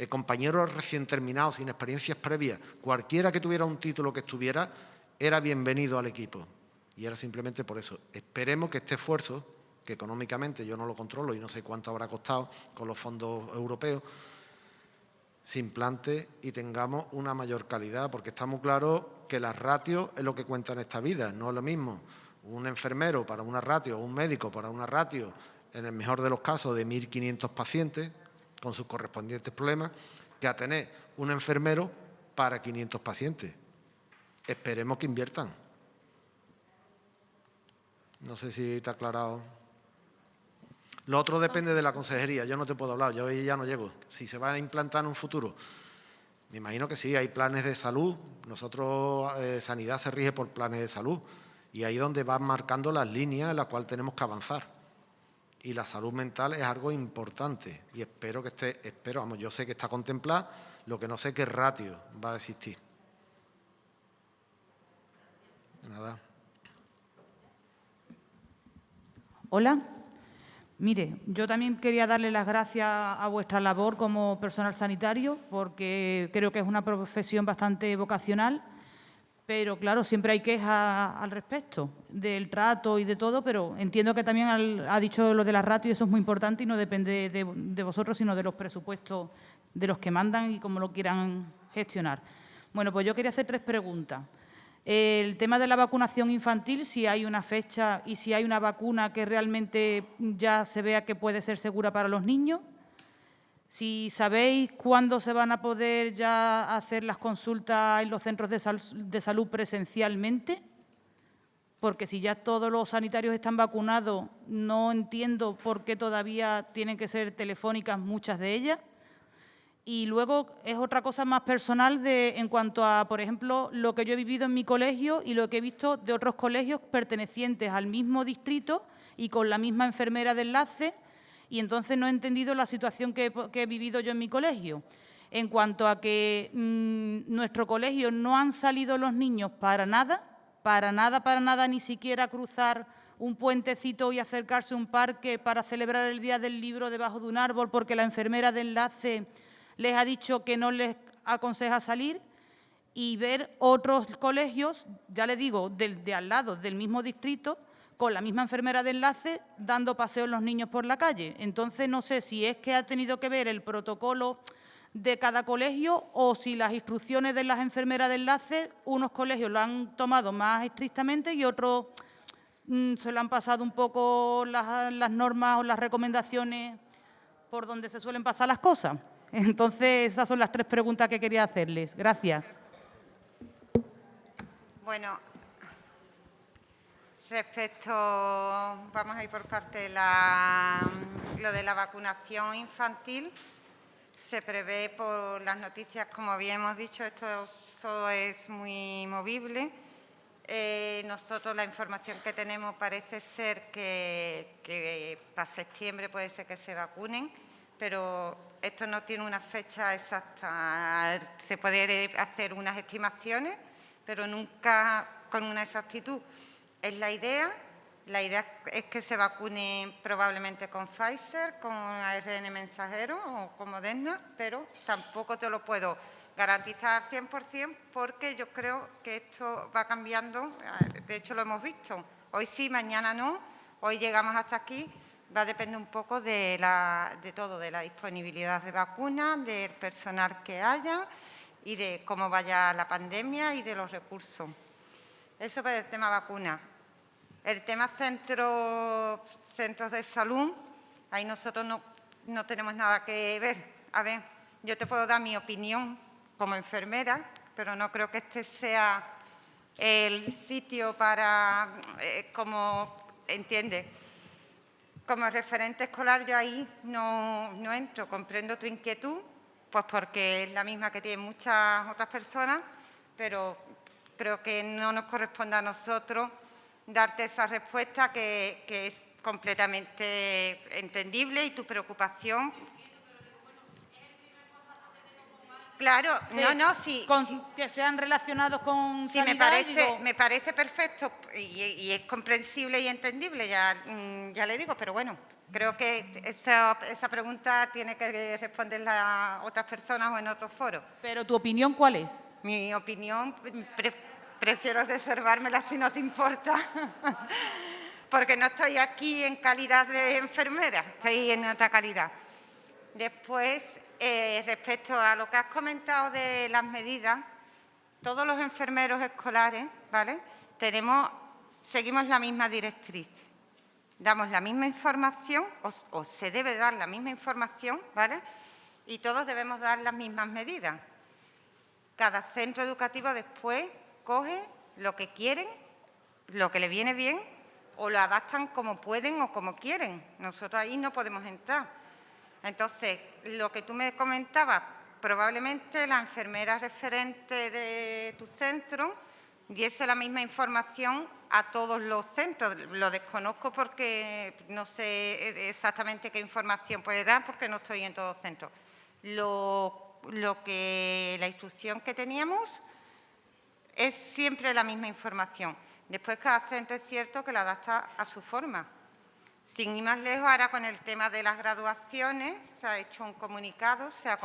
Compañeros recién terminados, sin experiencias previas, cualquiera que tuviera un título que estuviera, era bienvenido al equipo. Y era simplemente por eso. Esperemos que este esfuerzo, que económicamente yo no lo controlo y no sé cuánto habrá costado con los fondos europeos, se implante y tengamos una mayor calidad, porque está muy claro que las ratios es lo que cuenta en esta vida. No es lo mismo un enfermero para una ratio o un médico para una ratio, en el mejor de los casos, de 1.500 pacientes, con sus correspondientes problemas, que a tener un enfermero para 500 pacientes. Esperemos que inviertan. No sé si te ha aclarado. Lo otro depende de la consejería, yo no te puedo hablar, yo ahí ya no llego. Si se va a implantar en un futuro, me imagino que sí, hay planes de salud. Nosotros, Sanidad se rige por planes de salud y ahí es donde van marcando las líneas en las cuales tenemos que avanzar. Y la salud mental es algo importante y espero que esté, yo sé que está contemplada, lo que no sé qué ratio va a existir. Nada. Hola. Mire, yo también quería darle las gracias a vuestra labor como personal sanitario, porque creo que es una profesión bastante vocacional, pero claro, siempre hay quejas al respecto del trato y de todo, pero entiendo que también ha dicho lo de la ratio y eso es muy importante y no depende de vosotros, sino de los presupuestos de los que mandan y cómo lo quieran gestionar. Bueno, pues yo quería hacer 3 preguntas. El tema de la vacunación infantil, si hay una fecha y si hay una vacuna que realmente ya se vea que puede ser segura para los niños. Si sabéis cuándo se van a poder ya hacer las consultas en los centros de salud presencialmente, porque si ya todos los sanitarios están vacunados, no entiendo por qué todavía tienen que ser telefónicas muchas de ellas. Y luego es otra cosa más personal en cuanto a, por ejemplo, lo que yo he vivido en mi colegio y lo que he visto de otros colegios pertenecientes al mismo distrito y con la misma enfermera de enlace, y entonces no he entendido la situación que he vivido yo en mi colegio. En cuanto a que nuestro colegio no han salido los niños para nada, ni siquiera cruzar un puentecito y acercarse a un parque para celebrar el Día del Libro debajo de un árbol porque la enfermera de enlace les ha dicho que no les aconseja salir, y ver otros colegios, ya le digo, de al lado, del mismo distrito, con la misma enfermera de enlace, dando paseos los niños por la calle. Entonces, no sé si es que ha tenido que ver el protocolo de cada colegio o si las instrucciones de las enfermeras de enlace, unos colegios lo han tomado más estrictamente y otros se lo han pasado un poco las normas o las recomendaciones por donde se suelen pasar las cosas. Entonces, esas son las 3 preguntas que quería hacerles. Gracias. Bueno, vamos a ir por parte de lo de la vacunación infantil. Se prevé por las noticias, como habíamos dicho, esto todo es muy movible. Nosotros la información que tenemos parece ser que para septiembre puede ser que se vacunen, pero esto no tiene una fecha exacta. Se puede hacer unas estimaciones, pero nunca con una exactitud. Es la idea. La idea es que se vacunen probablemente con Pfizer, con ARN mensajero o con Moderna, pero tampoco te lo puedo garantizar al 100% porque yo creo que esto va cambiando. De hecho, lo hemos visto. Hoy sí, mañana no. Hoy llegamos hasta aquí. Va a depender un poco de todo, de la disponibilidad de vacunas, del personal que haya y de cómo vaya la pandemia y de los recursos. Eso para el tema vacuna. El tema centros de salud, ahí nosotros no tenemos nada que ver. A ver, yo te puedo dar mi opinión como enfermera, pero no creo que este sea el sitio para, ¿entiendes? Como referente escolar yo ahí no entro, comprendo tu inquietud, pues porque es la misma que tienen muchas otras personas, pero creo que no nos corresponde a nosotros darte esa respuesta que es completamente entendible y tu preocupación. Claro, sí. Que sean relacionados con sí, sanidad, me parece perfecto y es comprensible y entendible, ya le digo, pero bueno, creo que esa pregunta tiene que responderla otras personas o en otros foros. ¿Pero tu opinión cuál es? Mi opinión, prefiero reservármela si no te importa, porque no estoy aquí en calidad de enfermera, estoy en otra calidad. Después, respecto a lo que has comentado de las medidas, todos los enfermeros escolares, ¿vale? Seguimos la misma directriz. Damos la misma información, o se debe dar la misma información, ¿vale? Y todos debemos dar las mismas medidas. Cada centro educativo después coge lo que quieren, lo que le viene bien, o lo adaptan como pueden o como quieren. Nosotros ahí no podemos entrar. Entonces, lo que tú me comentabas, probablemente la enfermera referente de tu centro diese la misma información a todos los centros. Lo desconozco porque no sé exactamente qué información puede dar porque no estoy en todos los centros. La instrucción que teníamos es siempre la misma información. Después cada centro es cierto que la adapta a su forma. Sin ir más lejos, ahora con el tema de las graduaciones, se ha hecho un comunicado, se ha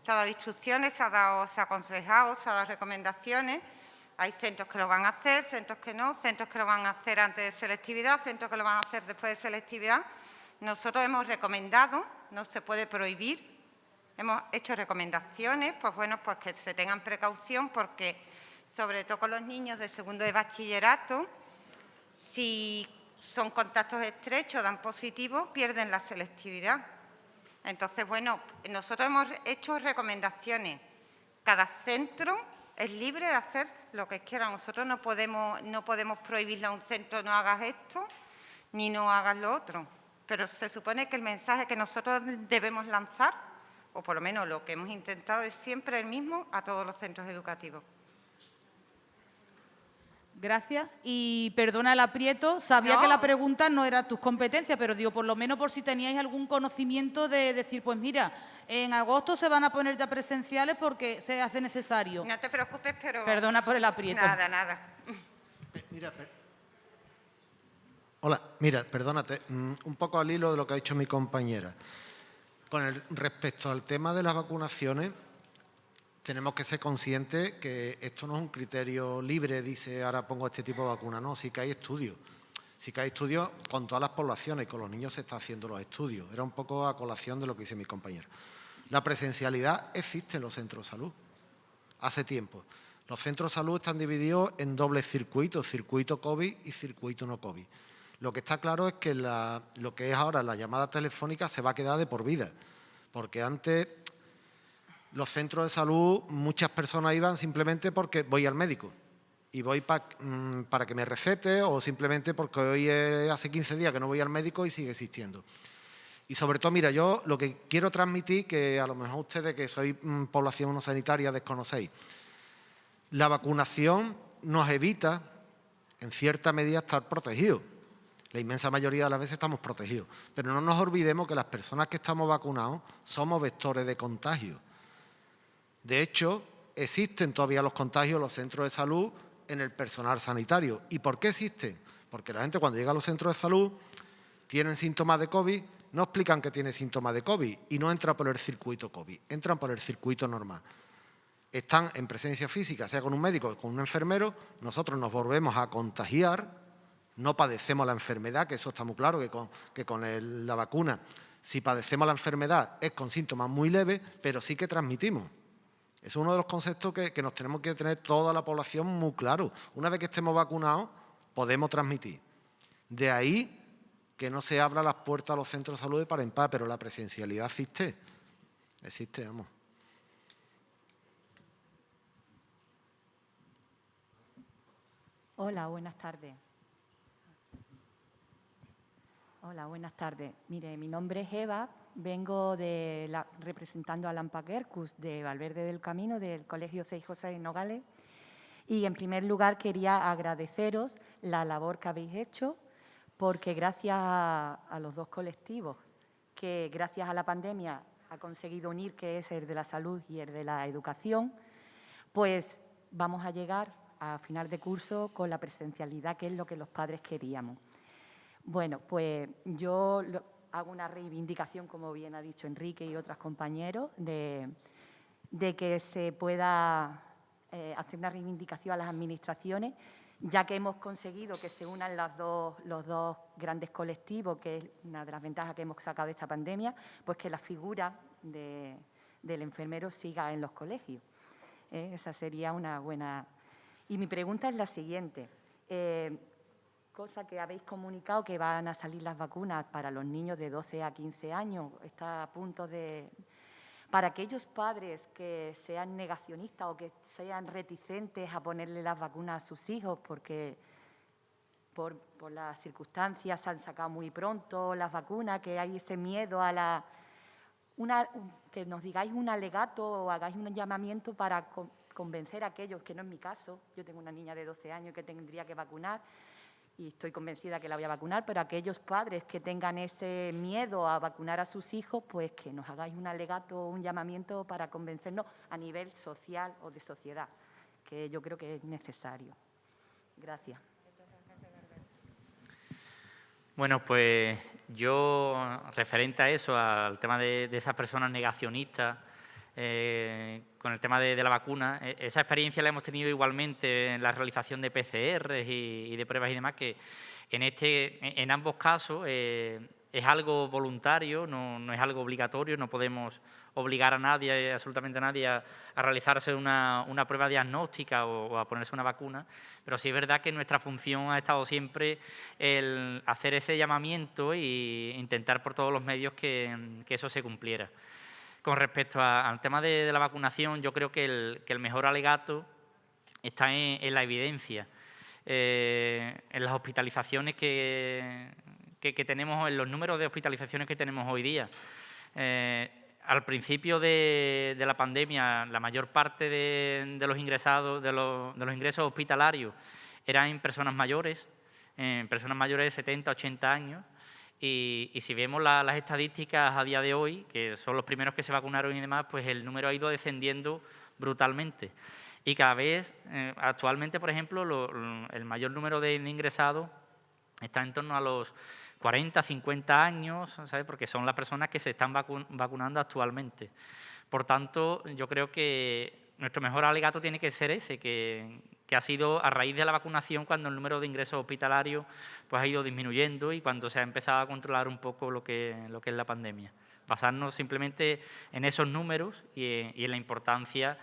dado instrucciones, se ha aconsejado, se ha dado recomendaciones. Hay centros que lo van a hacer, centros que no, centros que lo van a hacer antes de selectividad, centros que lo van a hacer después de selectividad. Nosotros hemos recomendado, no se puede prohibir, hemos hecho recomendaciones, pues bueno, pues que se tengan precaución porque, sobre todo con los niños de segundo de bachillerato, si son contactos estrechos, dan positivo, pierden la selectividad. Entonces, bueno, nosotros hemos hecho recomendaciones. Cada centro es libre de hacer lo que quiera. Nosotros no podemos prohibirle a un centro no hagas esto ni no hagas lo otro. Pero se supone que el mensaje que nosotros debemos lanzar, o por lo menos lo que hemos intentado, es siempre el mismo a todos los centros educativos. Gracias. Y perdona el aprieto, sabía que la pregunta no era tus competencias, pero digo, por lo menos por si teníais algún conocimiento de decir, pues mira, en agosto se van a poner ya presenciales porque se hace necesario. No te preocupes, pero... Perdona por el aprieto. Nada, nada. Hola, mira, perdónate, un poco al hilo de lo que ha dicho mi compañera. Respecto al tema de las vacunaciones, tenemos que ser conscientes que esto no es un criterio libre, dice, ahora pongo este tipo de vacuna. No, sí que hay estudios. Sí que hay estudios con todas las poblaciones y con los niños se están haciendo los estudios. Era un poco a colación de lo que dice mi compañero. La presencialidad existe en los centros de salud, hace tiempo. Los centros de salud están divididos en dobles circuitos, circuito COVID y circuito no COVID. Lo que está claro es que lo que es ahora la llamada telefónica se va a quedar de por vida, porque antes los centros de salud, muchas personas iban simplemente porque voy al médico y voy para que me recete o simplemente porque hoy hace 15 días que no voy al médico y sigue existiendo. Y sobre todo, mira, yo lo que quiero transmitir, que a lo mejor ustedes que sois población no sanitaria desconocéis, la vacunación nos evita, en cierta medida, estar protegidos. La inmensa mayoría de las veces estamos protegidos. Pero no nos olvidemos que las personas que estamos vacunados somos vectores de contagio. De hecho, existen todavía los contagios en los centros de salud en el personal sanitario. ¿Y por qué existen? Porque la gente cuando llega a los centros de salud tienen síntomas de COVID, no explican que tiene síntomas de COVID y no entra por el circuito COVID, entran por el circuito normal. Están en presencia física, sea con un médico o con un enfermero, nosotros nos volvemos a contagiar, no padecemos la enfermedad, que eso está muy claro, que con la vacuna, si padecemos la enfermedad es con síntomas muy leves, pero sí que transmitimos. Es uno de los conceptos que nos tenemos que tener toda la población muy claro. Una vez que estemos vacunados, podemos transmitir. De ahí que no se abran las puertas a los centros de salud de par en par, pero la presencialidad existe. Existe, vamos. Hola, buenas tardes. Hola, buenas tardes. Mire, mi nombre es Eva, vengo representando a Lampa Quercus de Valverde del Camino, del Colegio C. José de Nogales. Y, en primer lugar, quería agradeceros la labor que habéis hecho, porque gracias a los dos colectivos que, gracias a la pandemia, ha conseguido unir, que es el de la salud y el de la educación, pues vamos a llegar a final de curso con la presencialidad, que es lo que los padres queríamos. Bueno, pues yo hago una reivindicación, como bien ha dicho Enrique y otros compañeros, de que se pueda hacer una reivindicación a las administraciones, ya que hemos conseguido que se unan los dos grandes colectivos, que es una de las ventajas que hemos sacado de esta pandemia, pues que la figura del enfermero siga en los colegios. Esa sería una buena... Y mi pregunta es la siguiente. Cosa que habéis comunicado, que van a salir las vacunas para los niños de 12 a 15 años, está a punto de... Para aquellos padres que sean negacionistas o que sean reticentes a ponerle las vacunas a sus hijos porque por las circunstancias, se han sacado muy pronto las vacunas, que hay ese miedo a que nos digáis un alegato o hagáis un llamamiento para convencer a aquellos, que no es mi caso, yo tengo una niña de 12 años que tendría que vacunar y estoy convencida que la voy a vacunar, pero aquellos padres que tengan ese miedo a vacunar a sus hijos, pues que nos hagáis un alegato o un llamamiento para convencernos a nivel social o de sociedad, que yo creo que es necesario. Gracias. Bueno, pues yo, referente a eso, al tema de esas personas negacionistas, con el tema de la vacuna, esa experiencia la hemos tenido igualmente en la realización de PCR y de pruebas y demás, que en ambos casos es algo voluntario, no es algo obligatorio, no podemos obligar a nadie, absolutamente a nadie, a realizarse una prueba diagnóstica o a ponerse una vacuna, pero sí es verdad que nuestra función ha estado siempre el hacer ese llamamiento e intentar por todos los medios que eso se cumpliera. Con respecto al tema de la vacunación, yo creo que el mejor alegato está en la evidencia, en las hospitalizaciones que tenemos, en los números de hospitalizaciones que tenemos hoy día. Al principio de la pandemia, la mayor parte de los ingresados, de los ingresos hospitalarios eran en personas mayores de 70, 80 años. Y si vemos las estadísticas a día de hoy, que son los primeros que se vacunaron y demás, pues el número ha ido descendiendo brutalmente. Y cada vez, actualmente, por ejemplo, el mayor número de ingresados está en torno a los 40, 50 años, ¿sabes? Porque son las personas que se están vacunando actualmente. Por tanto, yo creo que nuestro mejor alegato tiene que ser ese, que ha sido a raíz de la vacunación cuando el número de ingresos hospitalarios pues, ha ido disminuyendo y cuando se ha empezado a controlar un poco lo que es la pandemia. Basarnos simplemente en esos números y en la importancia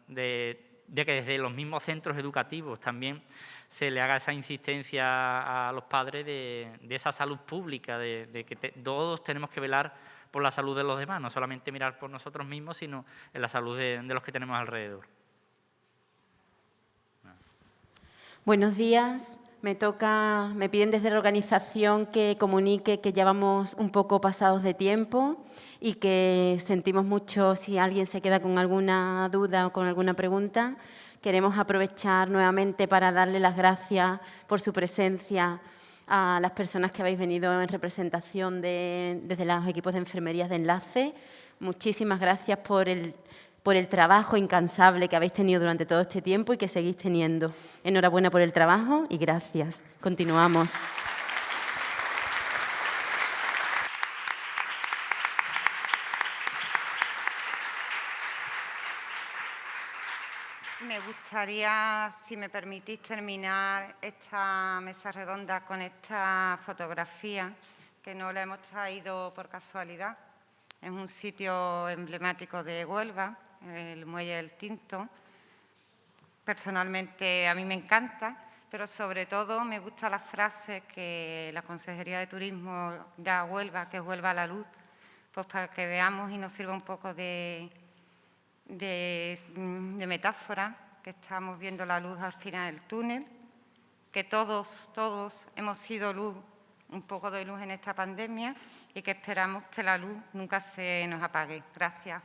de que desde los mismos centros educativos también se le haga esa insistencia a los padres de esa salud pública, de que todos tenemos que velar por la salud de los demás, no solamente mirar por nosotros mismos, sino en la salud de los que tenemos alrededor. Buenos días. Me piden desde la organización que comunique que ya vamos un poco pasados de tiempo y que sentimos mucho si alguien se queda con alguna duda o con alguna pregunta. Queremos aprovechar nuevamente para darle las gracias por su presencia a las personas que habéis venido en representación desde los equipos de enfermerías de Enlace. Muchísimas gracias por el trabajo incansable que habéis tenido durante todo este tiempo y que seguís teniendo. Enhorabuena por el trabajo y gracias. Continuamos. Me gustaría, si me permitís, terminar esta mesa redonda con esta fotografía, que no la hemos traído por casualidad. Es un sitio emblemático de Huelva, el Muelle del Tinto. Personalmente a mí me encanta, pero sobre todo me gusta la frase que la Consejería de Turismo da a Huelva, que es Huelva a la luz, pues para que veamos y nos sirva un poco de metáfora, que estamos viendo la luz al final del túnel, que todos hemos sido luz, un poco de luz en esta pandemia y que esperamos que la luz nunca se nos apague. Gracias.